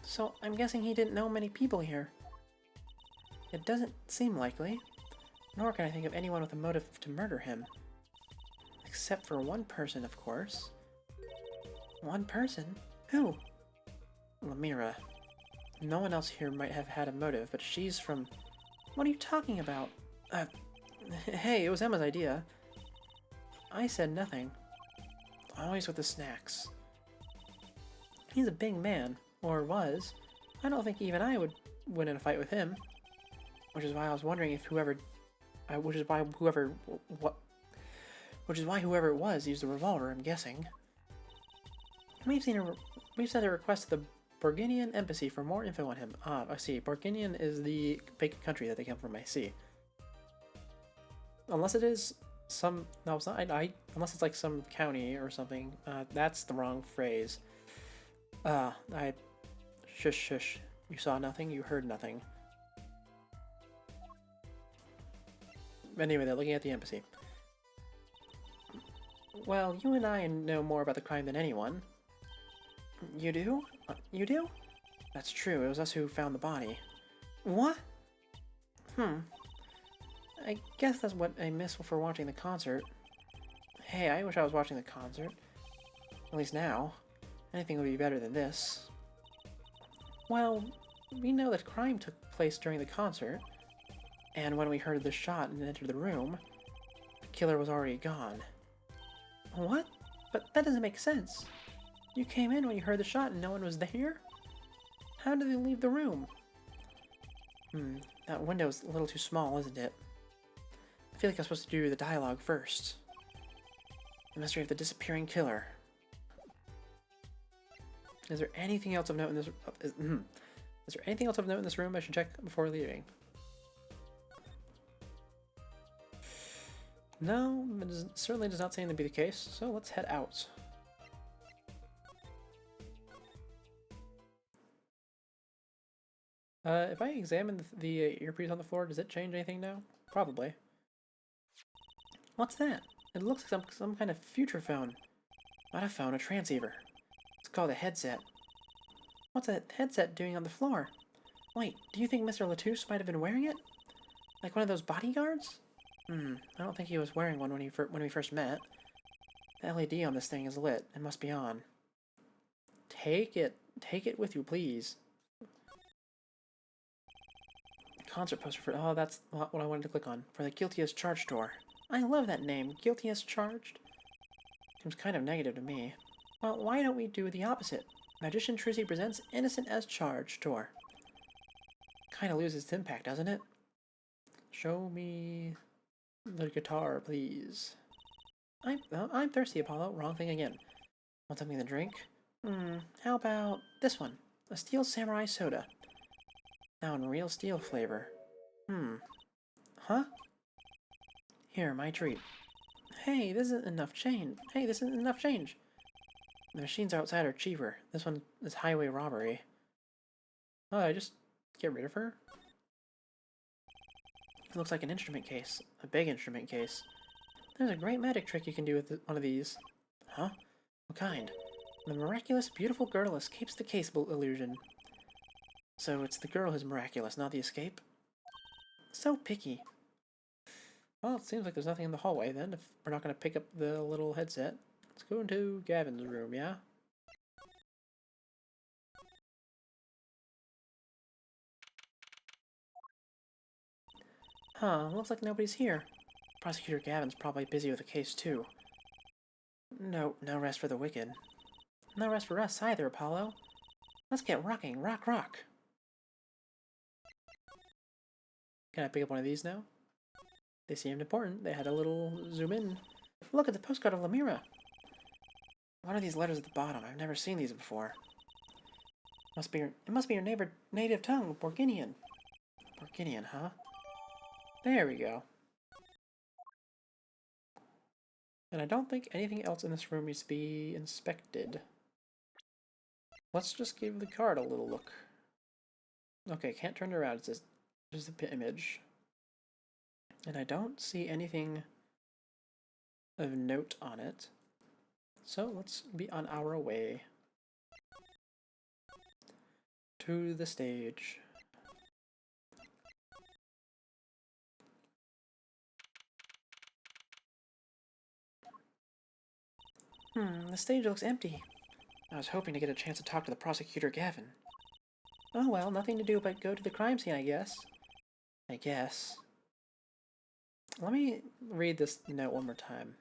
So I'm guessing he didn't know many people here. It doesn't seem likely, nor can I think of anyone with a motive to murder him. Except for one person, of course. One person? Who? Lemira. No one else here might have had a motive, but she's from... What are you talking about? Hey, it was Emma's idea. I said nothing. Always with the snacks. He's a big man, or was. I don't think even I would win in a fight with him. Which is why I was wondering if whoever it was used a revolver, I'm guessing. We've sent a request to the Borginian embassy for more info on him. Ah, I see. Borginian is the fake country that they come from, I see. Unless it is some... No, it's not. Unless it's like some county or something. That's the wrong phrase. Shush, shush. You saw nothing, you heard nothing. Anyway, they're looking at the embassy. Well, you and I know more about the crime than anyone. You do? You do? That's true, it was us who found the body. What? I guess that's what I miss for watching the concert. Hey, I wish I was watching the concert. At least now. Anything would be better than this. Well, we know that crime took place during the concert. And when we heard the shot and entered the room, the killer was already gone. What? But that doesn't make sense. You came in when you heard the shot and no one was there? How did they leave the room? That window's a little too small, isn't it? I feel like I'm supposed to do the dialogue first. The mystery of the disappearing killer. Is there anything else of note in this? Is there anything else of note in this room I should check before leaving? No, it certainly does not seem to be the case. So let's head out. If I examine the earpiece on the floor, does it change anything now? Probably. What's that? It looks like some kind of future phone. Not a phone, a transceiver. It's called a headset. What's that headset doing on the floor? Wait, do you think Mr. Latouche might have been wearing it? Like one of those bodyguards? I don't think he was wearing one when we first met. The LED on this thing is lit. It must be on. Take it with you, please. Concert poster for... Oh, that's what I wanted to click on. For the Guilty as Charged tour. I love that name, Guilty as Charged. Seems kind of negative to me. Well, why don't we do the opposite? Magician Trizzy presents Innocent as Charged tour. Kind of loses its impact, doesn't it? Show me the guitar, please. I'm thirsty, Apollo. Wrong thing again. Want something to drink? How about this one? A Steel Samurai Soda. Now in real steel flavor. Huh? Here, my treat. Hey, this isn't enough change. The machines outside are cheaper. This one is highway robbery. Oh, I just get rid of her? It looks like an instrument case. A big instrument case. There's a great magic trick you can do with one of these. Huh? What kind? The miraculous, beautiful girl escapes the case illusion. So it's the girl who's miraculous, not the escape? So picky. Well, it seems like there's nothing in the hallway then, if we're not going to pick up the little headset. Let's go into Gavin's room, yeah? Huh, looks like nobody's here. Prosecutor Gavin's probably busy with the case too. No rest for the wicked. No rest for us either, Apollo. Let's get rocking, rock, rock. Can I pick up one of these now? They seemed important. They had a little zoom in. Look at the postcard of Lamira. What are these letters at the bottom? I've never seen these before. It must be your native tongue, Borginian. Borginian, huh? There we go. And I don't think anything else in this room needs to be inspected. Let's just give the card a little look. Okay, can't turn it around. It's just the image. And I don't see anything of note on it. So let's be on our way to the stage. The stage looks empty. I was hoping to get a chance to talk to the prosecutor, Gavin. Oh well, nothing to do but go to the crime scene, I guess. Let me read this note one more time.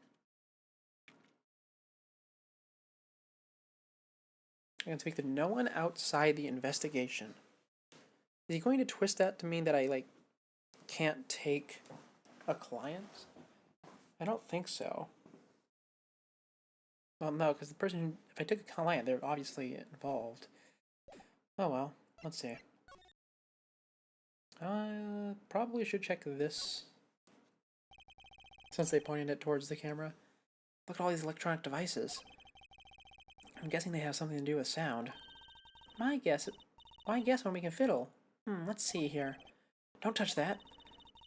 I can speak to no one outside the investigation. Is he going to twist that to mean that I, can't take a client? I don't think so. Well, no, because the person, if I took a client, they're obviously involved. Oh well, let's see. Probably should check this. Since they pointed it towards the camera. Look at all these electronic devices. I'm guessing they have something to do with sound. Why guess when we can fiddle? Let's see here. Don't touch that.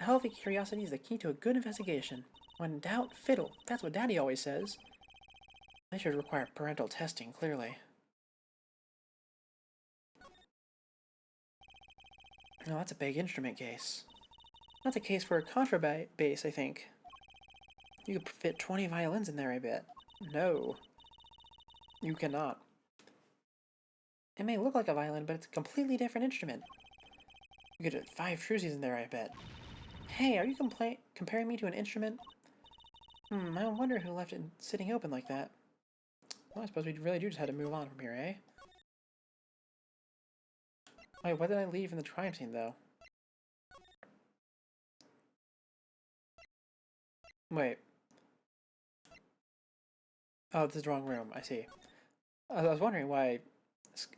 A healthy curiosity is the key to a good investigation. When in doubt, fiddle. That's what Daddy always says. They should require parental testing, clearly. No, that's a big instrument case. That's a case for a contrabass, I think. You could fit 20 violins in there, I bet. No. You cannot. It may look like a violin, but it's a completely different instrument. You could fit 5 Truzies in there, I bet. Hey, are you comparing me to an instrument? I wonder who left it sitting open like that. Well, I suppose we really do just have to move on from here, eh? Wait, what did I leave in the crime scene, though? Wait. Oh, this is the wrong room. I see. I was wondering why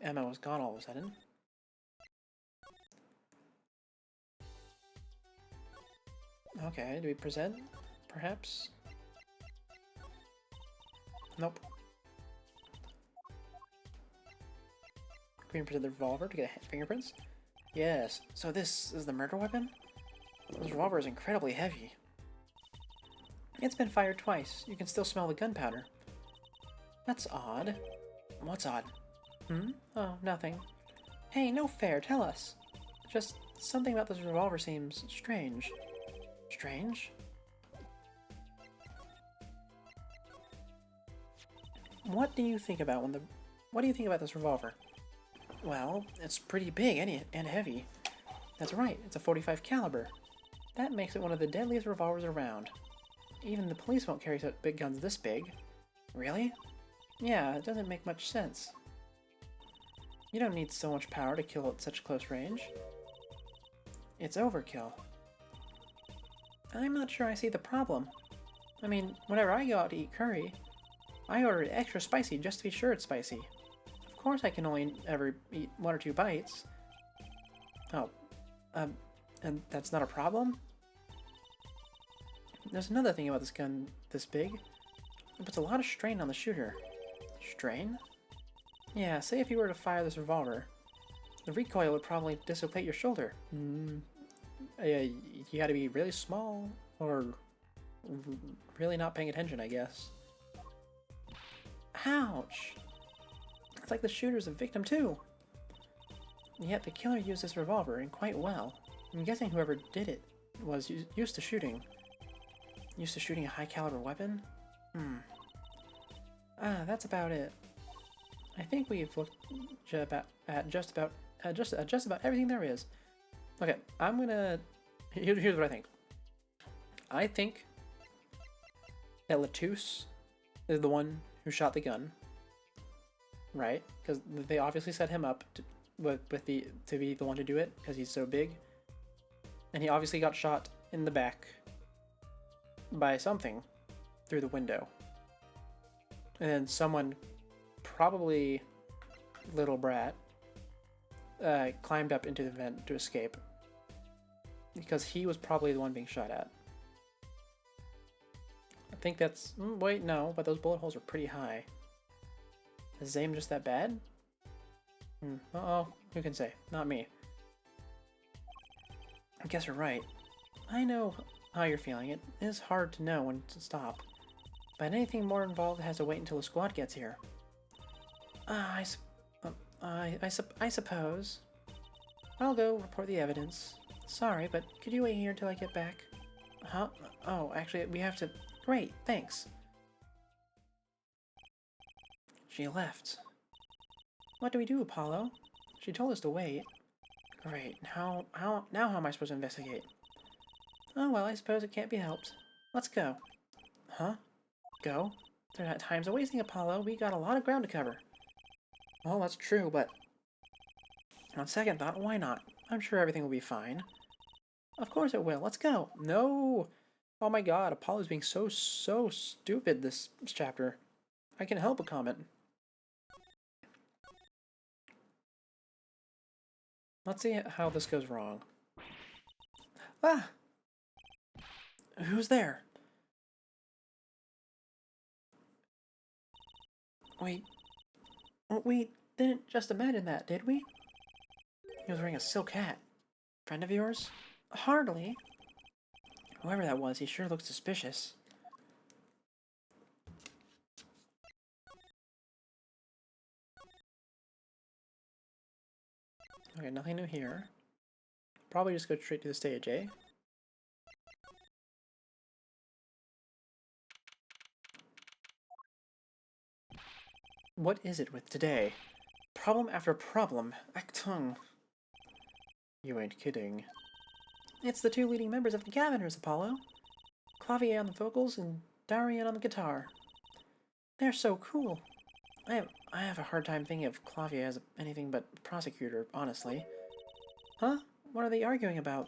Emma was gone all of a sudden. Okay, do we present? Perhaps? Nope. Green present the revolver to get fingerprints? Yes. So this is the murder weapon? This revolver is incredibly heavy. It's been fired twice. You can still smell the gunpowder. That's odd. What's odd? Oh, nothing. Hey, no fair, tell us. Just something about this revolver seems strange. Strange? What do you think about what do you think about this revolver? Well, it's pretty big and heavy. That's right, it's a 45 caliber. That makes it one of the deadliest revolvers around. Even the police won't carry such big guns this big. Really? Yeah, it doesn't make much sense. You don't need so much power to kill at such close range. It's overkill. I'm not sure I see the problem. I mean, whenever I go out to eat curry, I order it extra spicy just to be sure it's spicy. Of course I can only ever eat 1 or 2 bites. Oh, and that's not a problem? There's another thing about this gun this big. It puts a lot of strain on the shooter. Strain? Yeah, say if you were to fire this revolver, the recoil would probably dislocate your shoulder. You gotta be really small, or really not paying attention, I guess. Ouch! It's like the shooter's a victim too. Yet the killer used this revolver, and quite well. I'm guessing whoever did it was used to shooting. Used to shooting a high caliber weapon? That's about it. I think we've looked at just about everything there is. Okay, I'm gonna... Here's what I think. I think that Latouche is the one who shot the gun, right? Because they obviously set him up to be the one to do it because he's so big, and he obviously got shot in the back by something through the window, and then someone, probably Little Brat, climbed up into the vent to escape because he was probably the one being shot at. I think that's... wait, no, but those bullet holes are pretty high. Is his aim just that bad? Uh-oh, who can say? Not me. I guess you're right. I know how you're feeling. It is hard to know when to stop. But anything more involved has to wait until the squad gets here. I suppose. I'll go report the evidence. Sorry, but could you wait here until I get back? Huh? Oh, actually, we have to... Great, thanks. She left. What do we do, Apollo? She told us to wait. Great, now how am I supposed to investigate? Oh well, I suppose it can't be helped. Let's go. Huh? Go? There are not times of wasting, Apollo. We got a lot of ground to cover. Well, that's true, but... on second thought, why not? I'm sure everything will be fine. Of course it will. Let's go. No! Oh my god, Apollo's being so stupid this chapter. I can help but comment. Let's see how this goes wrong. Ah! Who's there? Wait. We didn't just imagine that, did we? He was wearing a silk hat. Friend of yours? Hardly. Whoever that was, he sure looked suspicious. Okay, nothing new here. Probably just go straight to the stage, eh? What is it with today? Problem after problem. Achtung. You ain't kidding. It's the 2 leading members of the Gaviners, Apollo. Clavier on the vocals and Darian on the guitar. They're so cool. I have a hard time thinking of Clavier as anything but prosecutor, honestly. Huh? What are they arguing about?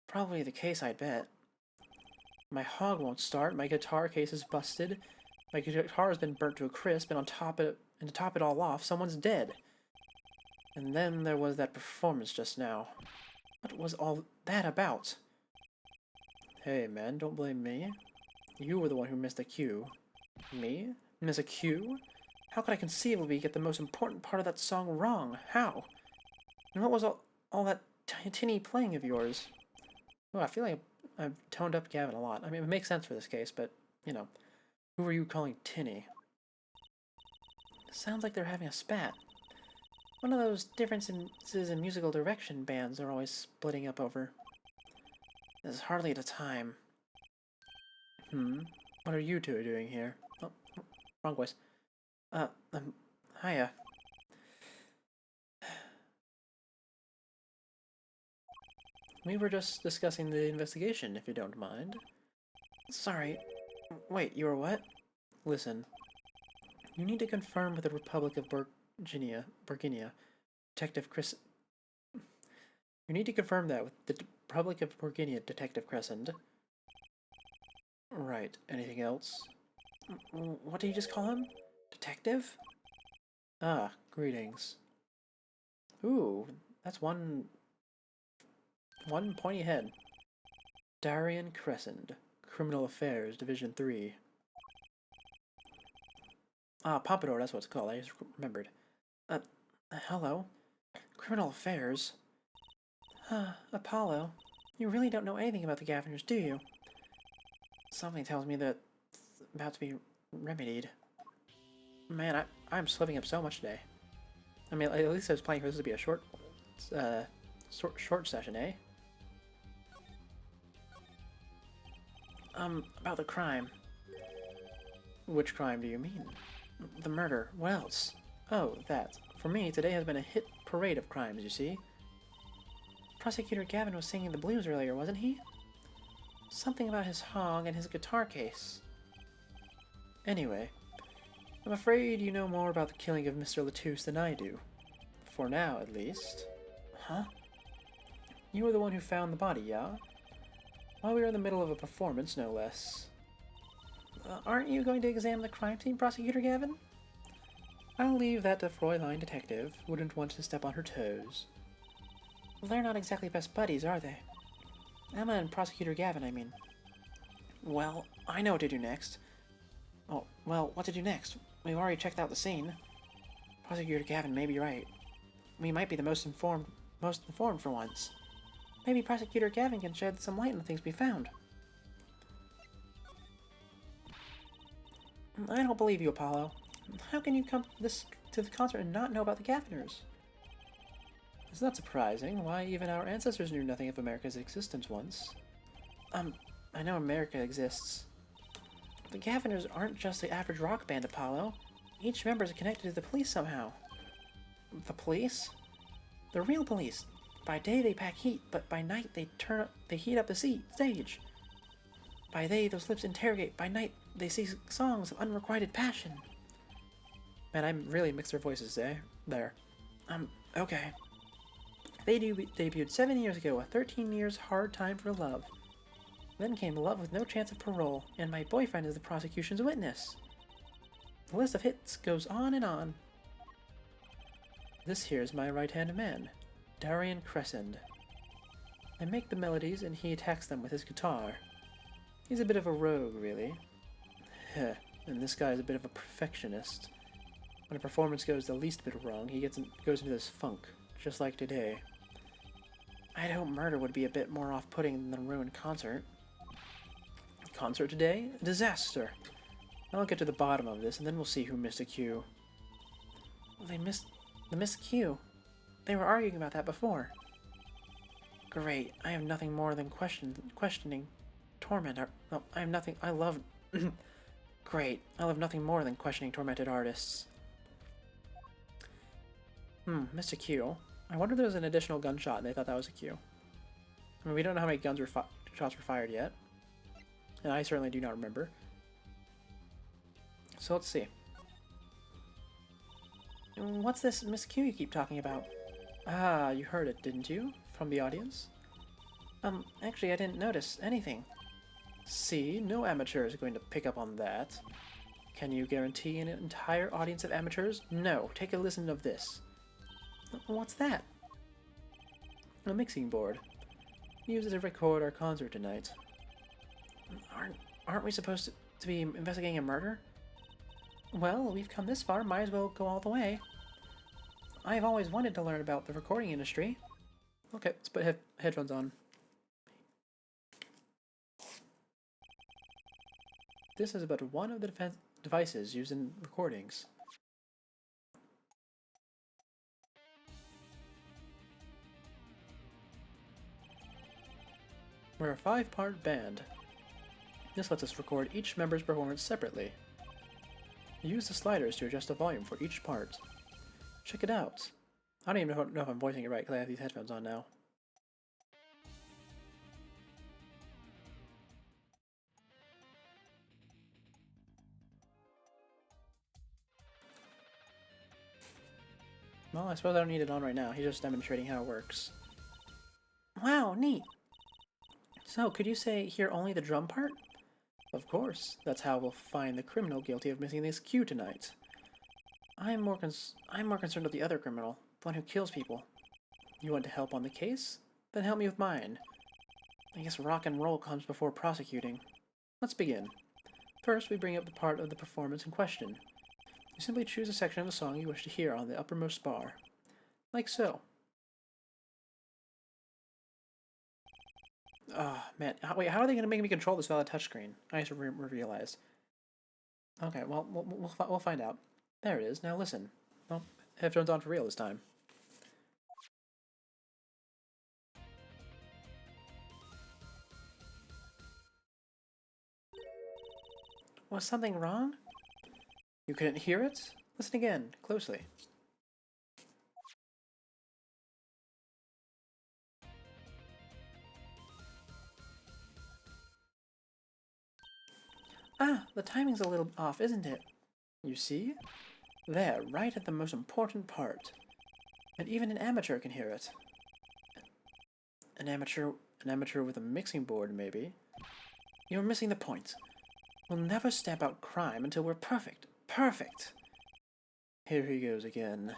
Probably the case, I'd bet. My hog won't start, my guitar case is busted, my guitar has been burnt to a crisp, and to top it all off, someone's dead. And then there was that performance just now. What was all that about? Hey man, don't blame me. You were the one who missed the cue. Me? Miss a cue? How could I conceivably get the most important part of that song wrong? How? And what was all that tinny playing of yours? Oh, I feel like I've toned up Gavin a lot. I mean, it makes sense for this case, but, you know, who are you calling tinny? Sounds like they're having a spat. One of those differences in musical direction bands are always splitting up over. This is hardly the time. What are you two doing here? Oh, wrong voice. Uh, hiya. We were just discussing the investigation, if you don't mind. Sorry. Wait, you were what? Listen, you need to confirm with the Republic of Burginia, Detective Chris. You need to confirm that with the Republic of Burginia, Detective Crescent. Right. Anything else? What did you just call him? Detective? Ah, greetings. Ooh, that's one pointy head. Darian Crescent, Criminal Affairs, Division 3. Ah, Pompadour, that's what it's called. I just remembered. Hello? Criminal Affairs? Apollo, you really don't know anything about the Gaviners, do you? Something tells me that it's about to be remedied. Man, I'm slipping up so much today. I mean, at least I was planning for this to be a short session, eh? About the crime. Which crime do you mean? The murder. What else? Oh, that. For me, today has been a hit parade of crimes, you see. Prosecutor Gavin was singing the blues earlier, wasn't he? Something about his hog and his guitar case. Anyway, I'm afraid you know more about the killing of Mr. Latouche than I do. For now, at least. Huh? You were the one who found the body, yeah? While we were in the middle of a performance, no less. Aren't you going to examine the crime scene, Prosecutor Gavin? I'll leave that to Fräulein Detective. Wouldn't want to step on her toes. Well, they're not exactly best buddies, are they? Emma and Prosecutor Gavin, I mean. Well, I know what to do next. Oh, well, what to do next? We've already checked out the scene. Prosecutor Gavin may be right. We might be the most informed for once. Maybe Prosecutor Gavin can shed some light on the things we found. I don't believe you, Apollo. How can you come to the concert and not know about the Gaviners? It's not surprising. Why, even our ancestors knew nothing of America's existence once. I know America exists. The Gaviners aren't just the average rock band, Apollo. Each member is connected to the police somehow. The police? The real police. By day they pack heat, but by night they heat up the stage. By day those lips interrogate, by night they sing songs of unrequited passion. Man, I'm really mixed their voices there. Okay. They debuted 7 years ago, a 13 years hard time for love. Then came love with no chance of parole, and my boyfriend is the prosecution's witness. The list of hits goes on and on. This here's my right-hand man, Darian Crescent. I make the melodies and he attacks them with his guitar. He's a bit of a rogue, really. And this guy's a bit of a perfectionist. When a performance goes the least bit wrong, he goes into this funk, just like today. I'd hope murder would be a bit more off-putting than a ruined concert. Concert today? A disaster! I'll get to the bottom of this, and then we'll see who missed a cue. They missed cue. They were arguing about that before. Great. I have nothing more than questioning torment. I have nothing. I love. Great. I love nothing more than questioning tormented artists. Missed a cue. I wonder if there was an additional gunshot and they thought that was a cue. I mean, we don't know how many shots were fired yet. And I certainly do not remember. So let's see. What's this Miss Q you keep talking about? Ah, you heard it, didn't you? From the audience? Actually, I didn't notice anything. See, no amateur is going to pick up on that. Can you guarantee an entire audience of amateurs? No. Take a listen of this. What's that? A mixing board. Used to record our concert tonight. Aren't we supposed to be investigating a murder? Well, we've come this far, might as well go all the way. I've always wanted to learn about the recording industry. Okay, let's put headphones on. This is but one of the devices used in recordings. We're a 5-part band. This lets us record each member's performance separately. Use the sliders to adjust the volume for each part. Check it out. I don't even know if I'm voicing it right because I have these headphones on now. Well, I suppose I don't need it on right now. He's just demonstrating how it works. Wow, neat! So, could you say hear only the drum part? Of course. That's how we'll find the criminal guilty of missing this cue tonight. I'm more concerned with the other criminal, the one who kills people. You want to help on the case? Then help me with mine. I guess rock and roll comes before prosecuting. Let's begin. First, we bring up the part of the performance in question. You simply choose a section of the song you wish to hear on the uppermost bar. Like so. Oh, man. Wait, how are they going to make me control this without a touchscreen? I just realized. Okay, well, we'll find out. There it is. Now listen. Well, headphones on for real this time. Was something wrong? You couldn't hear it? Listen again, closely. Ah, the timing's a little off, isn't it? You see? There, right at the most important part. And even an amateur can hear it. An amateur with a mixing board, maybe. You're missing the point. We'll never stamp out crime until we're perfect. Perfect! Here he goes again.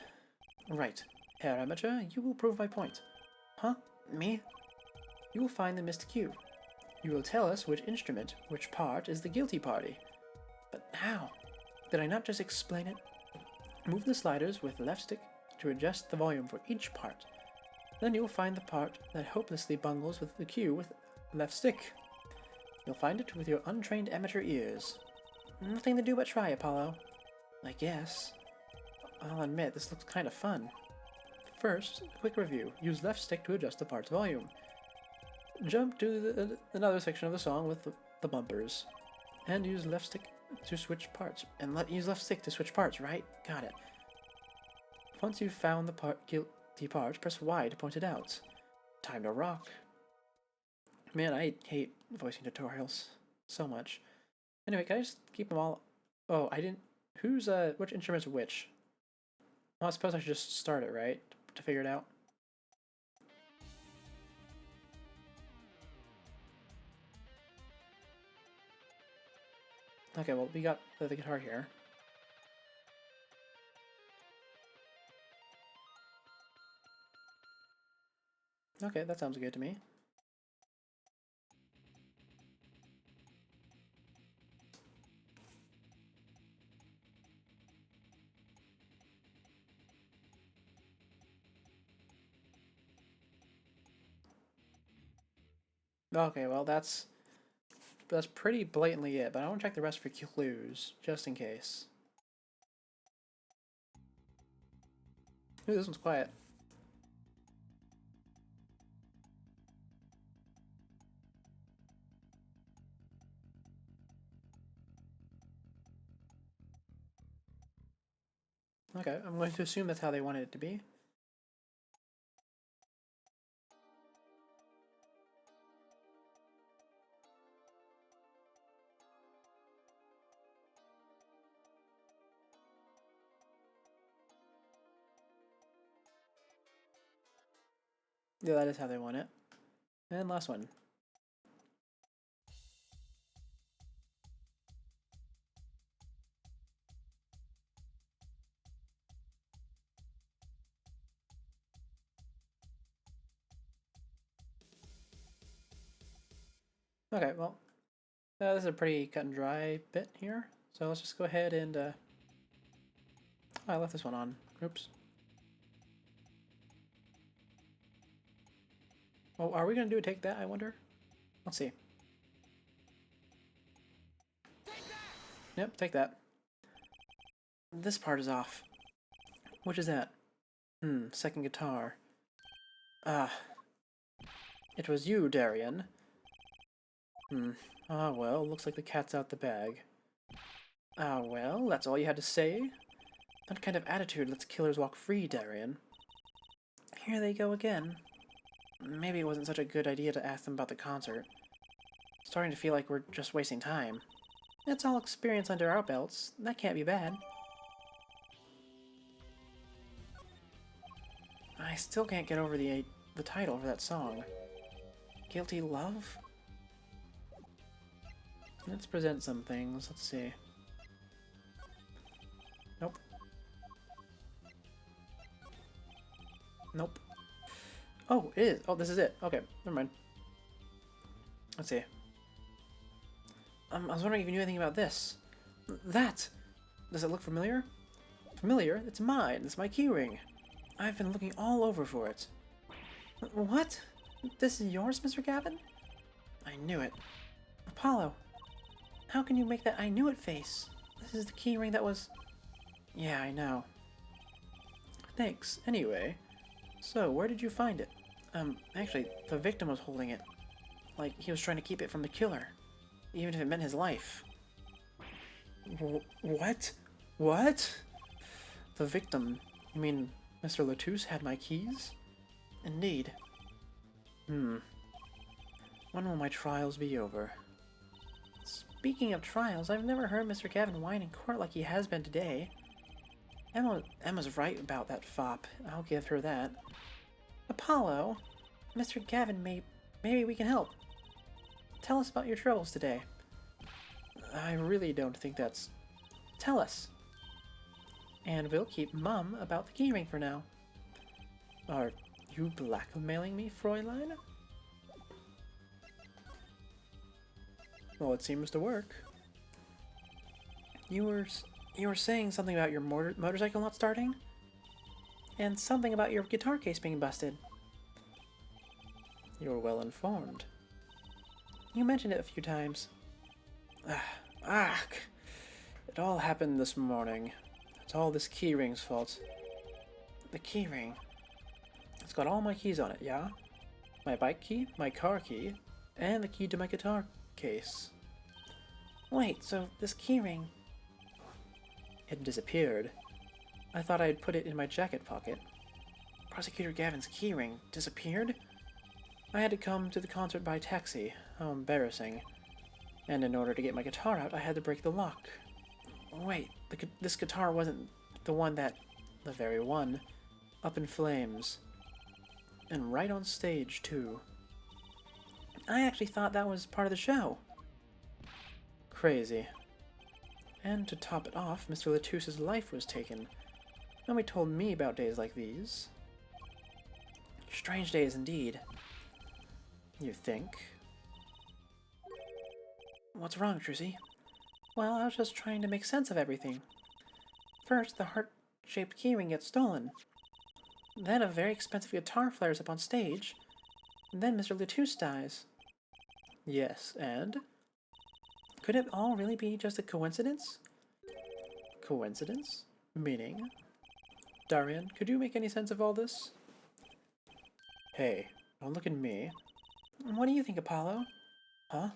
Right. Herr Amateur, you will prove my point. Huh? Me? You will find the missed cue. You will tell us which instrument, which part, is the guilty party. But how? Did I not just explain it? Move the sliders with left stick to adjust the volume for each part. Then you'll find the part that hopelessly bungles with the cue with left stick. You'll find it with your untrained amateur ears. Nothing to do but try, Apollo. I guess. I'll admit, this looks kind of fun. First, a quick review. Use left stick to adjust the part's volume. Jump to another section of the song with the bumpers. And use left stick to switch parts. And use left stick to switch parts, right? Got it. Once you've found the guilty part, press Y to point it out. Time to rock. Man, I hate voicing tutorials so much. Anyway, can I just keep them all? Oh, I didn't. Which instrument's which? Well, I suppose I should just start it, right? To figure it out. Okay, well, we got the guitar here. Okay, that sounds good to me. Okay, well, that's pretty blatantly it, but I want to check the rest for clues, just in case. Ooh, this one's quiet. Okay, I'm going to assume that's how they wanted it to be. Yeah, that is how they want it. And last one. Okay, well, this is a pretty cut and dry bit here, so let's just go ahead and, oh, I left this one on. Oops. Oh, are we going to do a take that, I wonder? Let's see. Yep, take that. This part is off. Which is that? Second guitar. Ah. It was you, Darian. Ah, well, looks like the cat's out the bag. Ah, well, that's all you had to say? That kind of attitude lets killers walk free, Darian. Here they go again. Maybe it wasn't such a good idea to ask them about the concert. Starting to feel like we're just wasting time. It's all experience under our belts. That can't be bad. I still can't get over the title for that song. Guilty Love? Let's present some things. Let's see. Nope. Nope. Oh, it is. Oh, this is it. Okay, never mind. Let's see. I was wondering if you knew anything about this. That! Does it look familiar? Familiar? It's mine. It's my keyring. I've been looking all over for it. What? This is yours, Mr. Gavin? I knew it. Apollo, how can you make that I knew it face? This is the keyring that was... Yeah, I know. Thanks. Anyway, so where did you find it? Actually, the victim was holding it. Like he was trying to keep it from the killer. Even if it meant his life. What? What? The victim? You mean Mr. Latouche had my keys? Indeed. When will my trials be over? Speaking of trials, I've never heard Mr. Gavin whine in court like he has been today. Emma's right about that fop. I'll give her that. Apollo, Mr. Gavin maybe we can help. Tell us about your troubles today. I really don't think that's... Tell us. And we'll keep mum about the keyring for now. Are you blackmailing me, Fräulein? Well, it seems to work. You were saying something about your motorcycle not starting? And something about your guitar case being busted. You're well informed. You mentioned it a few times. It all happened this morning. It's all this keyring's fault. The keyring. It's got all my keys on it, yeah? My bike key, my car key, and the key to my guitar case. Wait, so this keyring... It disappeared. I thought I had put it in my jacket pocket. Prosecutor Gavin's keyring disappeared? I had to come to the concert by taxi. How embarrassing. And in order to get my guitar out, I had to break the lock. Wait, this guitar wasn't the one that... The very one. Up in flames. And right on stage, too. I actually thought that was part of the show. Crazy. And to top it off, Mr. Latouche's life was taken. Nobody told me about days like these. Strange days indeed. You think? What's wrong, Trucy? Well, I was just trying to make sense of everything. First, the heart-shaped keyring gets stolen. Then a very expensive guitar flares up on stage. And then Mr. Latouche dies. Yes, and? Could it all really be just a coincidence? Coincidence? Meaning? Darian, could you make any sense of all this? Hey, don't look at me. What do you think, Apollo? Huh?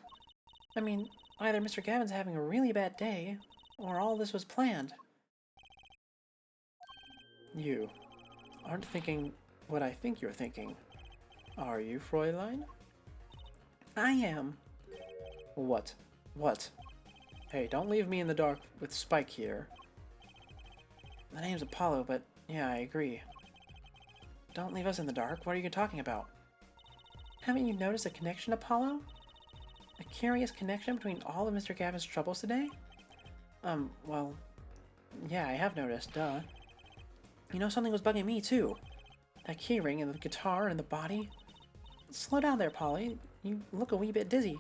I mean, either Mr. Gavin's having a really bad day, or all this was planned. You aren't thinking what I think you're thinking. Are you, Fräulein? I am. What? What? Hey, don't leave me in the dark with Spike here. The name's Apollo, but yeah, I agree. Don't leave us in the dark. What are you talking about? Haven't you noticed a connection, Apollo? A curious connection between all of Mr. Gavin's troubles today? Well, yeah, I have noticed, duh. You know, something was bugging me, too. That keyring and the guitar and the body. Slow down there, Polly. You look a wee bit dizzy.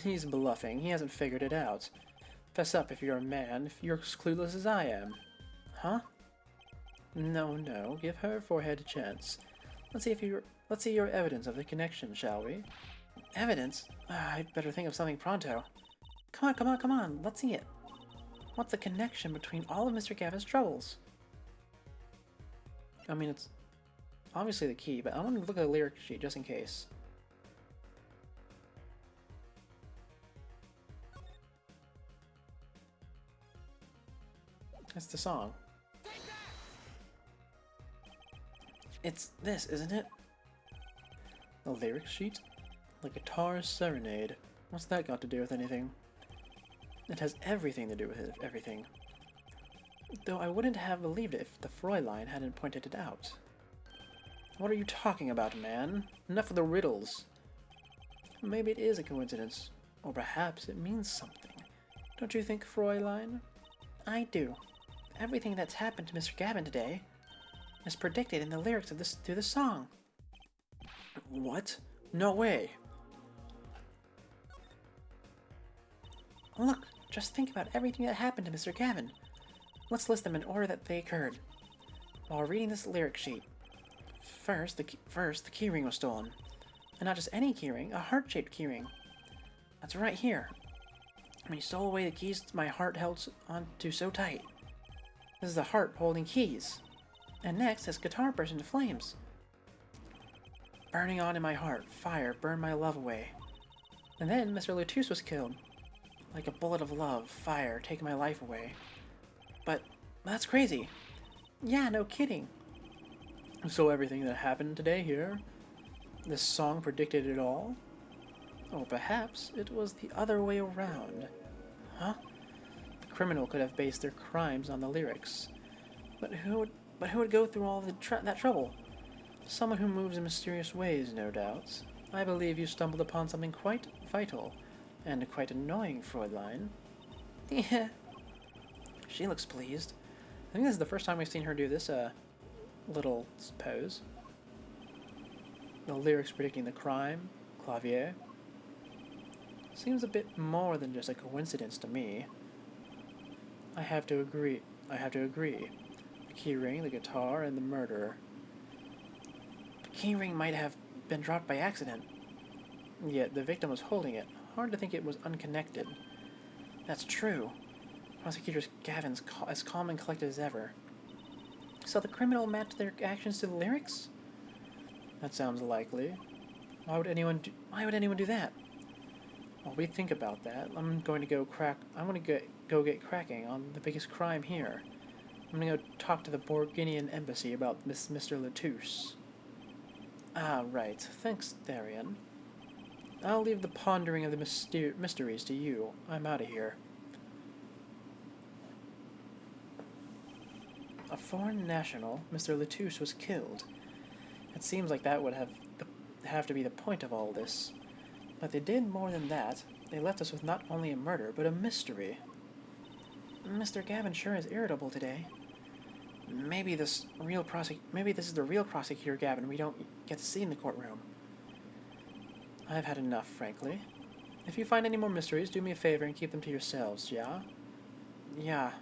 He's bluffing. He hasn't figured it out. Fess up if you're a man, if you're as clueless as I am. Huh? No. Give her forehead a chance. Let's see your evidence of the connection, shall we? Evidence? I'd better think of something pronto. Come on. Let's see it. What's the connection between all of Mr. Gavin's troubles? I mean, it's obviously the key, but I want to look at the lyric sheet just in case. It's the song. It's this, isn't it? The lyric sheet? The guitar serenade. What's that got to do with anything? It has everything to do with everything. Though I wouldn't have believed it if the Fräulein hadn't pointed it out. What are you talking about, man? Enough of the riddles. Maybe it is a coincidence, or perhaps it means something. Don't you think, Fräulein? I do. Everything that's happened to Mr. Gavin today is predicted in the lyrics of the song. What? No way. Look, just think about everything that happened to Mr. Gavin. Let's list them in order that they occurred. While reading this lyric sheet, first the keyring was stolen. And not just any keyring, a heart-shaped keyring. That's right here. When he stole away the keys my heart held onto so tight. This is the heart holding keys. And next, his guitar burst into flames. Burning on in my heart, fire burned my love away. And then Mr. Latouche was killed. Like a bullet of love, fire taking my life away. But that's crazy. Yeah, no kidding. So everything that happened today here, this song predicted it all? Or perhaps it was the other way around. Huh? The criminal could have based their crimes on the lyrics. But who would go through all that trouble? Someone who moves in mysterious ways, no doubt. I believe you stumbled upon something quite vital, and quite annoying, Fräulein. Yeah. She looks pleased. I think this is the first time we've seen her do this, little pose. The lyrics predicting the crime, clavier. Seems a bit more than just a coincidence to me. I have to agree. The keyring, the guitar, and the murderer. The keyring might have been dropped by accident. Yet the victim was holding it. Hard to think it was unconnected. That's true. Prosecutor Gavin's as calm and collected as ever. So the criminal matched their actions to the lyrics? That sounds likely. Why would anyone do that? While we think about that, I'm going to go get cracking on the biggest crime here. I'm going to go talk to the Borginian embassy about Mr. Latouche. Ah, right. Thanks, Darian. I'll leave the pondering of the mysteries to you. I'm out of here. A foreign national, Mr. Latouche, was killed. It seems like that would have to be the point of all this. But they did more than that. They left us with not only a murder, but a mystery. Mr. Gavin sure is irritable today. Maybe this is the real prosecutor Gavin we don't get to see in the courtroom. I've had enough, frankly. If you find any more mysteries, do me a favor and keep them to yourselves, yeah? Yeah.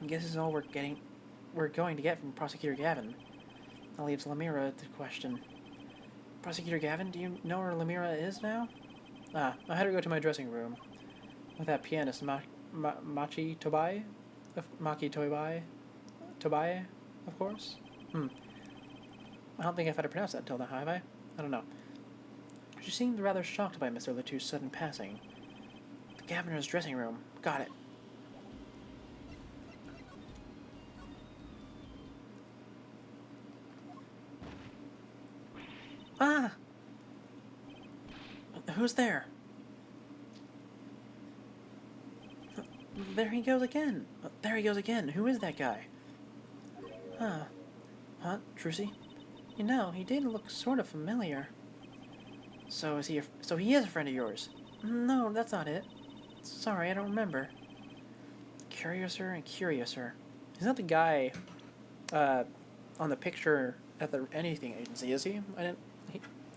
I guess this is all we're going to get from Prosecutor Gavin. That leaves Lamira to question. Prosecutor Gavin, do you know where Lamira is now? I had her go to my dressing room. With that pianist, Maki Tobai, of course? I don't think I've had to pronounce that until now, have I? I don't know. She seemed rather shocked by Mr. Latouche's sudden passing. The governor's dressing room. Got it. Ah! Who's there? There he goes again. Who is that guy? Huh, Trucy? You know, he did look sort of familiar. So he is a friend of yours? No, that's not it. Sorry, I don't remember. Curiouser and Curiouser. He's not the guy, on the picture at the anything agency, is he? I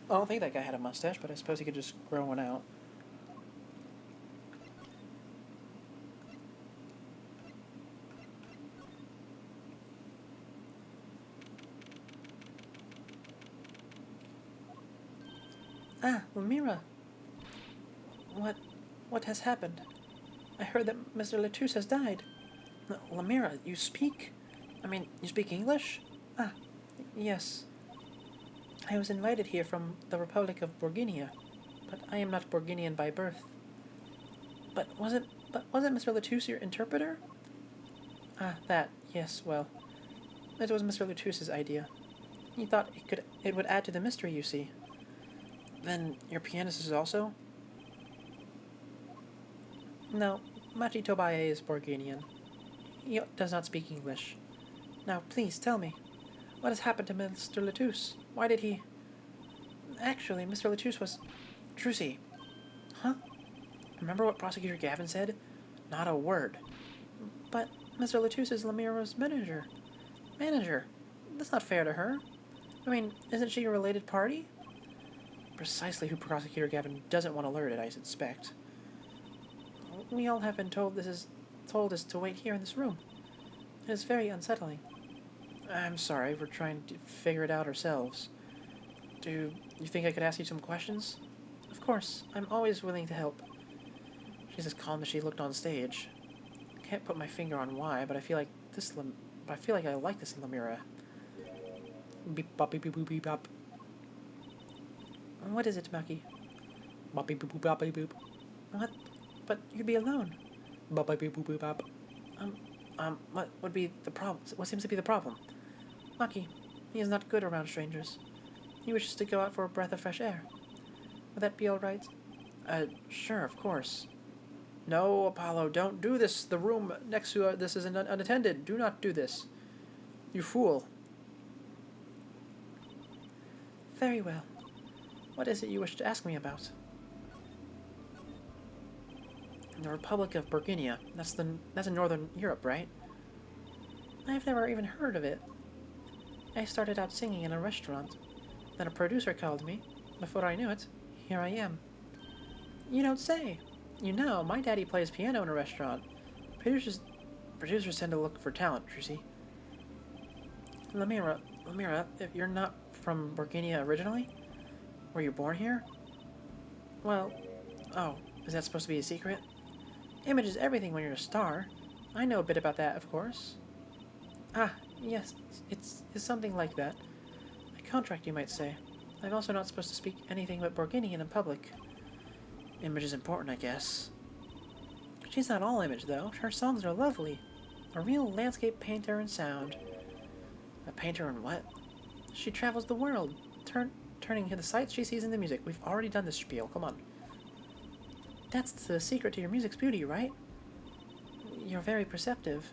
don't think that guy had a mustache, but I suppose he could just grow one out. Ah, Lamira. What has happened? I heard that Mr. Latouche has died. Lamira, you speak English? Ah, yes. I was invited here from the Republic of Borginia, but I am not Borginian by birth. But wasn't Mr. Latouche your interpreter? Ah, that, yes, well, it was Mr. Lutus's idea. He thought it would add to the mystery, you see. Then your pianist is also? No, Machi Tobaye is Borganian. He does not speak English. Now, please tell me, what has happened to Mr. Latus? Why did he... Actually, Mr. Latus was... Trucy. Huh? Remember what Prosecutor Gavin said? Not a word. But Mr. Latus is Lamira's manager. Manager? That's not fair to her. I mean, isn't she a related party? Precisely who Prosecutor Gavin doesn't want alerted, I suspect. We all have been told us to wait here in this room. It is very unsettling. I'm sorry, we're trying to figure it out ourselves. Do you think I could ask you some questions? Of course, I'm always willing to help. She's as calm as she looked on stage. Can't put my finger on why, but I feel like I like this Lamira. Beep bop beep boop beep bop. What is it, Maki? Bop beep boop bop beep boop. What? But you'd be alone. Bop beep boop boop bop. What would be the problem? What seems to be the problem? Maki, he is not good around strangers. He wishes to go out for a breath of fresh air. Would that be all right? Sure, of course. No, Apollo, don't do this. The room next to this is unattended. Do not do this. You fool. Very well. What is it you wish to ask me about? The Republic of Burgundia. That's in Northern Europe, right? I've never even heard of it. I started out singing in a restaurant. Then a producer called me. Before I knew it, here I am. You don't say. You know, my daddy plays piano in a restaurant. Producers tend to look for talent, Trucy. Lamira, if you're not from Burgundia originally? Were you born here? Well, oh, is that supposed to be a secret? Image is everything when you're a star. I know a bit about that, of course. Ah, yes, it's something like that. A contract, you might say. I'm also not supposed to speak anything but Burgundian in public. Image is important, I guess. She's not all image, though. Her songs are lovely. A real landscape painter in sound. A painter in what? She travels the world, turning to the sights she sees in the music. We've already done this spiel, come on. That's the secret to your music's beauty, right? You're very perceptive.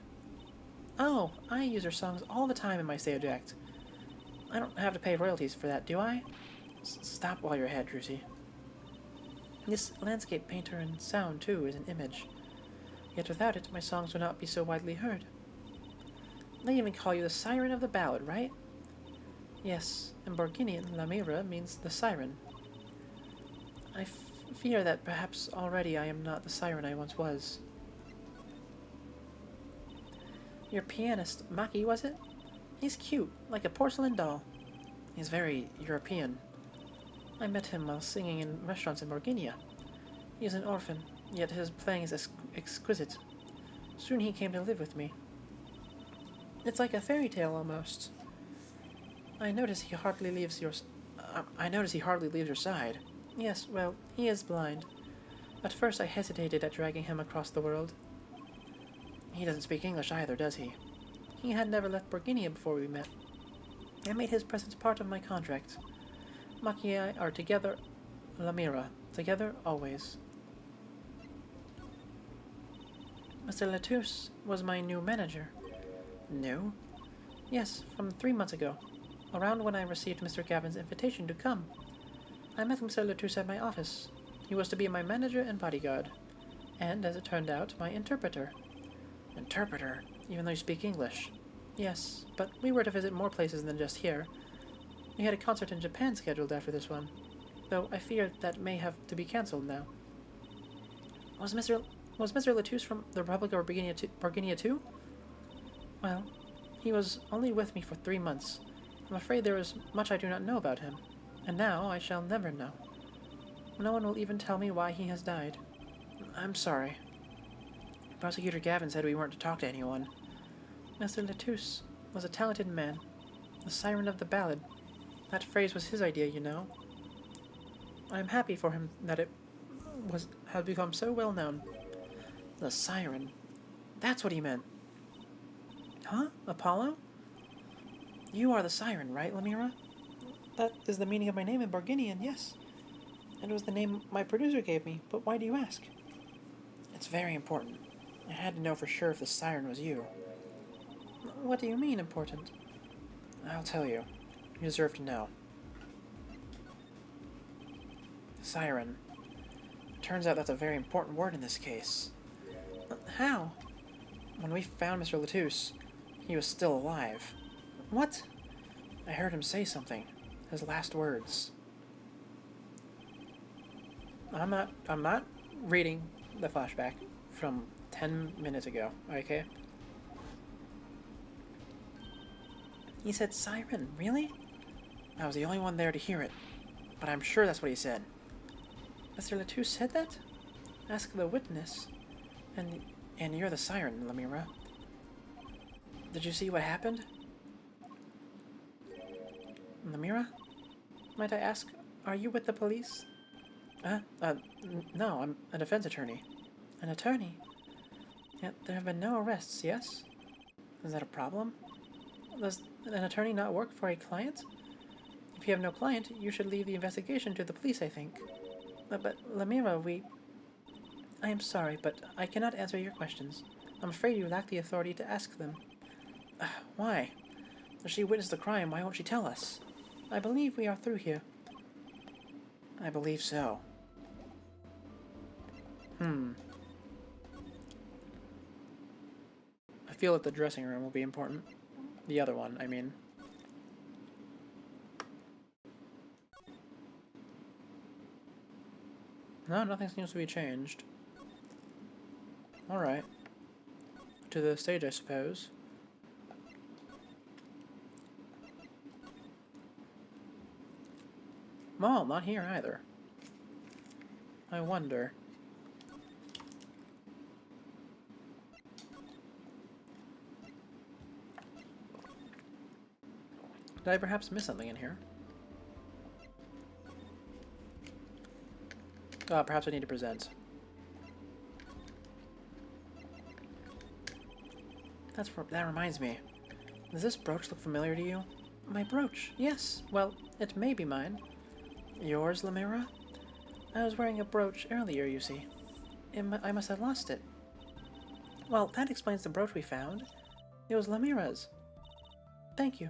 Oh, I use her songs all the time in my stage act. I don't have to pay royalties for that, do I? Stop while you're ahead, Trucy. This landscape painter in sound, too, is an image. Yet without it, my songs would not be so widely heard. They even call you the Siren of the Ballad, right? Yes, in Burgundian, Lamira means the siren. I fear that perhaps already I am not the siren I once was. Your pianist, Maki, was it? He's cute, like a porcelain doll. He's very European. I met him while singing in restaurants in Burgundia. He is an orphan, yet his playing is exquisite. Soon he came to live with me. It's like a fairy tale almost. I notice he hardly leaves your side. Yes, well, he is blind. At first I hesitated at dragging him across the world. He doesn't speak English either, does he? He had never left Burgundia before we met. I made his presence part of my contract. Maki and I are together, Lamira. Together, always. Mr. Latus was my new manager. New? Yes, from 3 months ago. Around when I received Mr. Gavin's invitation to come. I met Mr. Latus at my office. He was to be my manager and bodyguard. And, as it turned out, my interpreter. Interpreter? Even though you speak English? Yes, but we were to visit more places than just here. We had a concert in Japan scheduled after this one, though I fear that may have to be cancelled now. Was Mr. Latus from the Republic of Burgundia too? Well, he was only with me for 3 months. I'm afraid there is much I do not know about him, and now I shall never know. No one will even tell me why he has died. I'm sorry. Prosecutor Gavin said we weren't to talk to anyone. Mr. Latus was a talented man, the siren of the ballad. That phrase was his idea, you know. I am happy for him that it has become so well known. The siren. That's what he meant. Huh? Apollo? You are the siren, right, Lemira? That is the meaning of my name in Barginian, yes. And it was the name my producer gave me, but why do you ask? It's very important. I had to know for sure if the siren was you. What do you mean, important? I'll tell you. You deserve to know. Siren. Turns out that's a very important word in this case. How? When we found Mr. Latouche, he was still alive. What? I heard him say something. His last words. I'm not reading the flashback from 10 minutes ago, okay? He said siren, really? I was the only one there to hear it, but I'm sure that's what he said. Mr. Latouche said that? Ask the witness. And you're the siren, Lemira. Did you see what happened? Lemira? Might I ask, are you with the police? No, I'm a defense attorney. An attorney? Yet there have been no arrests, yes? Is that a problem? Does an attorney not work for a client? If you have no client, you should leave the investigation to the police, I think. But Lemira, I am sorry, but I cannot answer your questions. I'm afraid you lack the authority to ask them. Why? If she witnessed the crime, why won't she tell us? I believe we are through here. I believe so. I feel that the dressing room will be important. The other one, I mean. No, nothing seems to be changed. Alright. To the stage, I suppose. Well, not here either. I wonder. Did I perhaps miss something in here? Perhaps I need to present. That reminds me. Does this brooch look familiar to you? My brooch? Yes. Well, it may be mine. Yours, Lemira? I was wearing a brooch earlier, you see. I must have lost it. Well, that explains the brooch we found. It was Lemira's. Thank you.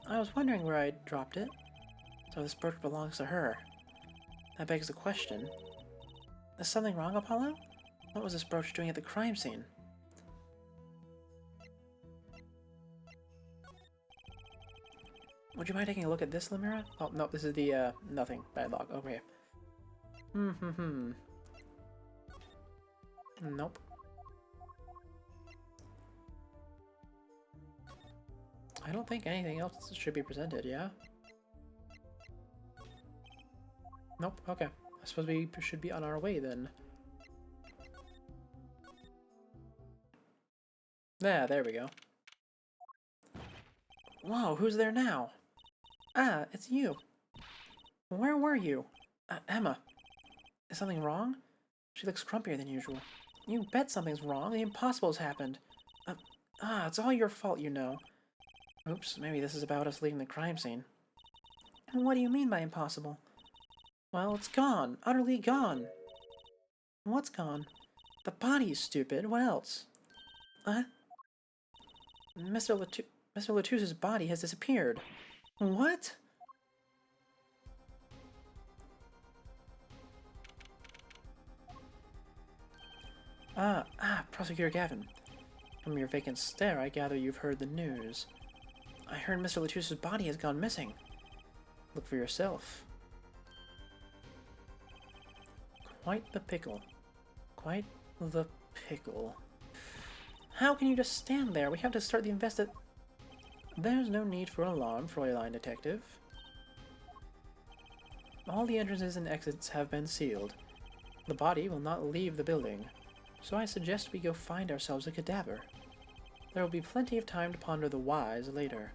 I was wondering where I'd dropped it. So this brooch belongs to her. That begs the question. Is something wrong, Apollo? What was this brooch doing at the crime scene? Would you mind taking a look at this, Lemira? Oh, no, this is the, nothing. Bad log. Okay. Nope. I don't think anything else should be presented, yeah? Nope, okay. I suppose we should be on our way then. Yeah, there we go. Whoa, who's there now? Ah, it's you. Where were you? Emma. Is something wrong? She looks crumpier than usual. You bet something's wrong. The impossible's happened. It's all your fault, you know. Oops, maybe this is about us leaving the crime scene. What do you mean by impossible? Well, it's gone. Utterly gone. What's gone? The body's stupid. What else? Mr. Latouche's body has disappeared. What? Prosecutor Gavin. From your vacant stare, I gather you've heard the news. I heard Mr. Latouche's body has gone missing. Look for yourself. Quite the pickle. Quite the pickle. How can you just stand there? We have to start the There's no need for alarm, Fräulein Detective. All the entrances and exits have been sealed. The body will not leave the building, so I suggest we go find ourselves a cadaver. There will be plenty of time to ponder the whys later.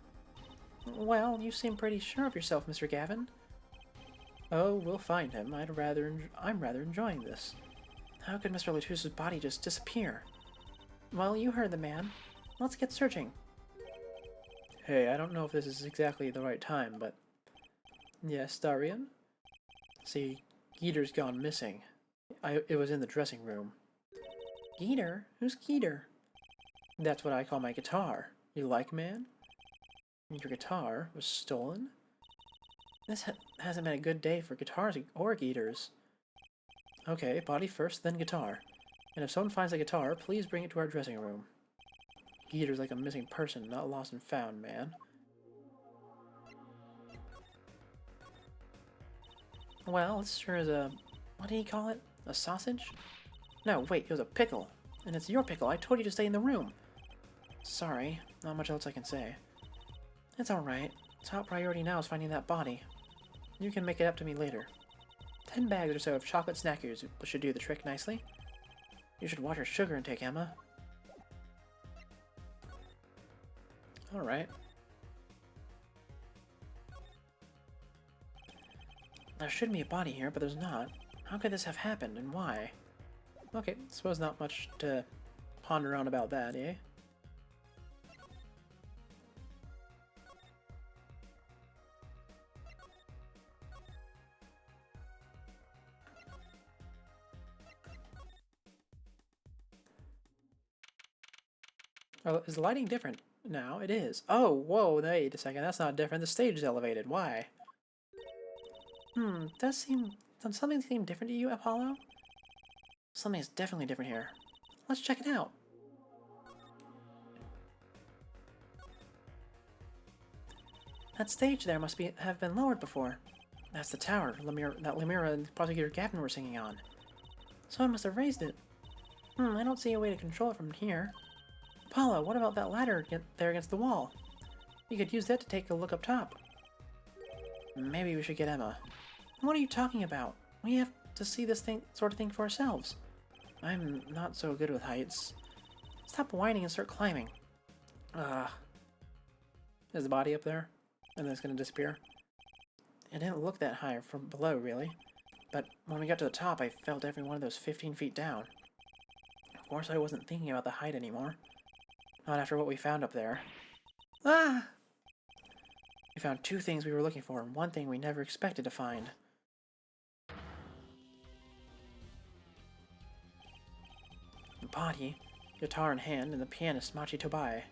Well, you seem pretty sure of yourself, Mr. Gavin. Oh, we'll find him. I'm rather enjoying this. How could Mr. Latouche's body just disappear? Well, you heard the man. Let's get searching. Hey, I don't know if this is exactly the right time, but... Yes, Darian? See, Geeter's gone missing. It was in the dressing room. Geeter? Who's Geeter? That's what I call my guitar. You like, man? Your guitar was stolen? This hasn't been a good day for guitars or Geeters. Okay, body first, then guitar. And if someone finds a guitar, please bring it to our dressing room. Geeter's like a missing person, not lost and found, man. Well, this sure is a... what do you call it? A sausage? No, wait, it was a pickle. And it's your pickle. I told you to stay in the room. Sorry, not much else I can say. It's alright. Top priority now is finding that body. You can make it up to me later. 10 bags or so of chocolate snackers should do the trick nicely. You should watch your sugar intake, Emma. Alright. There should be a body here, but there's not. How could this have happened, and why? Okay, suppose not much to ponder on about that, eh? Oh, is the lighting different now? It is. Oh, whoa, wait a second, that's not different. The stage is elevated. Why? Does something seem different to you, Apollo? Something is definitely different here. Let's check it out. That stage there must have been lowered before. That's the tower that Lemira and Prosecutor Gavin were singing on. Someone must have raised it. I don't see a way to control it from here. Apollo, what about that ladder there against the wall? You could use that to take a look up top. Maybe we should get Emma. What are you talking about? We have to see this sort of thing for ourselves. I'm not so good with heights. Stop whining and start climbing. Is the body up there? And then it's gonna disappear? It didn't look that high from below, really. But when we got to the top, I felt every one of those 15 feet down. Of course, I wasn't thinking about the height anymore. Not after what we found up there. Ah! We found 2 things we were looking for, and 1 thing we never expected to find. The body, guitar in hand, and the pianist Machi Tobai.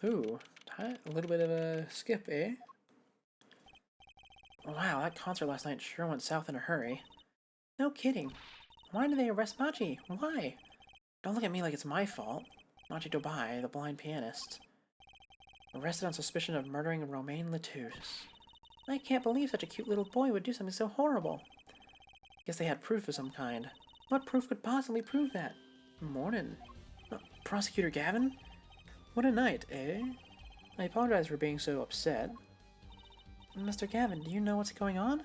Ooh, a little bit of a skip, eh? Wow, that concert last night sure went south in a hurry. No kidding. Why did they arrest Machi? Why? Don't look at me like it's my fault. Machi Tobai, the blind pianist. Arrested on suspicion of murdering Romain Letouche. I can't believe such a cute little boy would do something so horrible. Guess they had proof of some kind. What proof could possibly prove that? Morning. Prosecutor Gavin? What a night, eh? I apologize for being so upset. Mr. Gavin, do you know what's going on?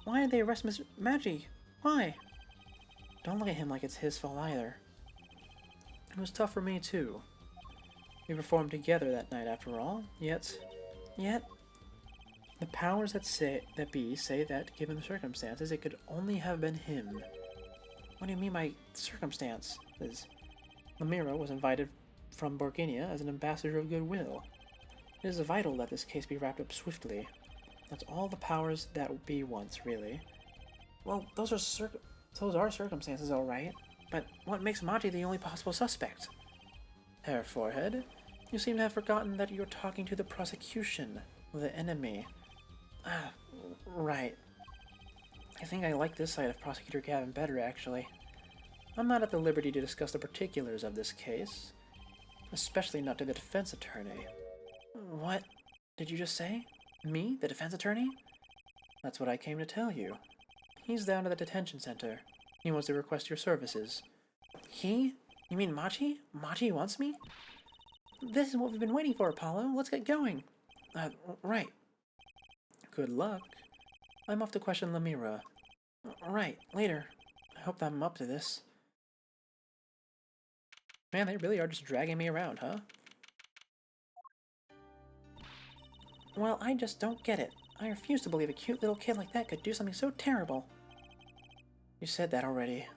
Why did they arrest Mr. Machi? Why? Don't look at him like it's his fault either. It was tough for me too. We performed together that night after all, yet, the powers that be say that, given the circumstances, it could only have been him. What do you mean by circumstances? Lemira was invited from Borginia as an ambassador of goodwill. It is vital that this case be wrapped up swiftly. That's all the powers that be wants, really. Well, those are circumstances, all right. But what makes Machi the only possible suspect? Hair forehead, you seem to have forgotten that you're talking to the prosecution, the enemy. Ah, right. I think I like this side of Prosecutor Gavin better, actually. I'm not at the liberty to discuss the particulars of this case, especially not to the defense attorney. What did you just say? Me, the defense attorney? That's what I came to tell you. He's down at the detention center. He wants to request your services. He? You mean Machi? Machi wants me? This is what we've been waiting for, Apollo. Let's get going. Right. Good luck. I'm off to question Lemira. Right, later. I hope that I'm up to this. Man, they really are just dragging me around, huh? Well, I just don't get it. I refuse to believe a cute little kid like that could do something so terrible. You said that already.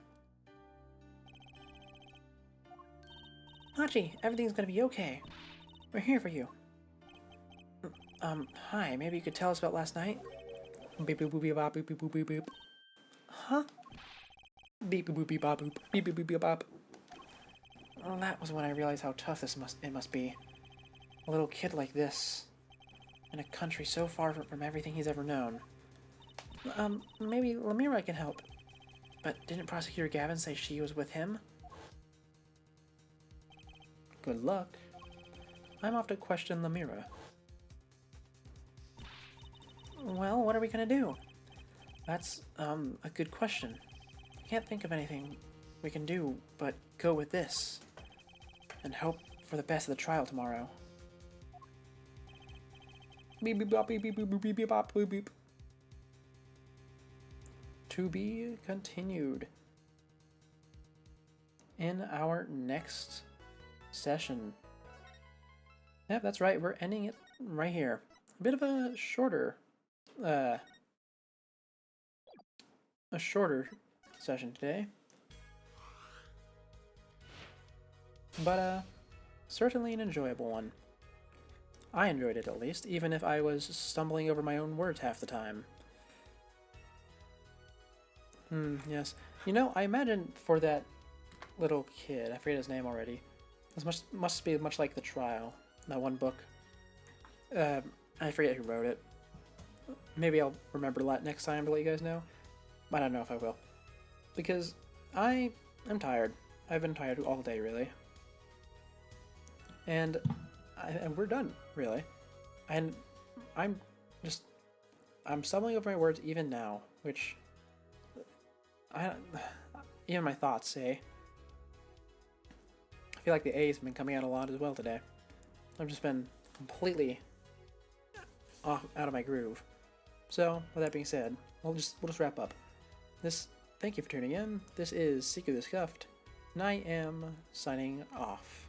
Hachi, everything's gonna be okay. We're here for you. Hi, maybe you could tell us about last night? Beep boop boop beep bop boop boop boop boop boop. Huh? Beep boop boop beep bop boop beep boop boop beep bop. Well, that was when I realized how tough it must be. A little kid like this, in a country so far from everything he's ever known. Maybe Lamira can help. But didn't Prosecutor Gavin say she was with him? Good luck. I'm off to question Lamira. Well, what are we gonna do? That's, a good question. I can't think of anything we can do but go with this. And hope for the best of the trial tomorrow. Beep beep bop beep beep beep beep beep bop beep beep. To be continued in our next session. Yep, that's right, we're ending it right here. A bit of a shorter session today. But certainly an enjoyable one. I enjoyed it at least, even if I was stumbling over my own words half the time. Yes. You know, I imagine for that little kid, I forget his name already, this must be much like The Trial, that one book. I forget who wrote it. Maybe I'll remember that next time to let you guys know. I don't know if I will. Because I am tired. I've been tired all day, really. And we're done, really. And I'm stumbling over my words even now, which even my thoughts say. I feel like the A's have been coming out a lot as well today. I've just been completely out of my groove. So, with that being said, we'll just wrap up. Thank you for tuning in. This is Seeker the Scuffed, and I am signing off.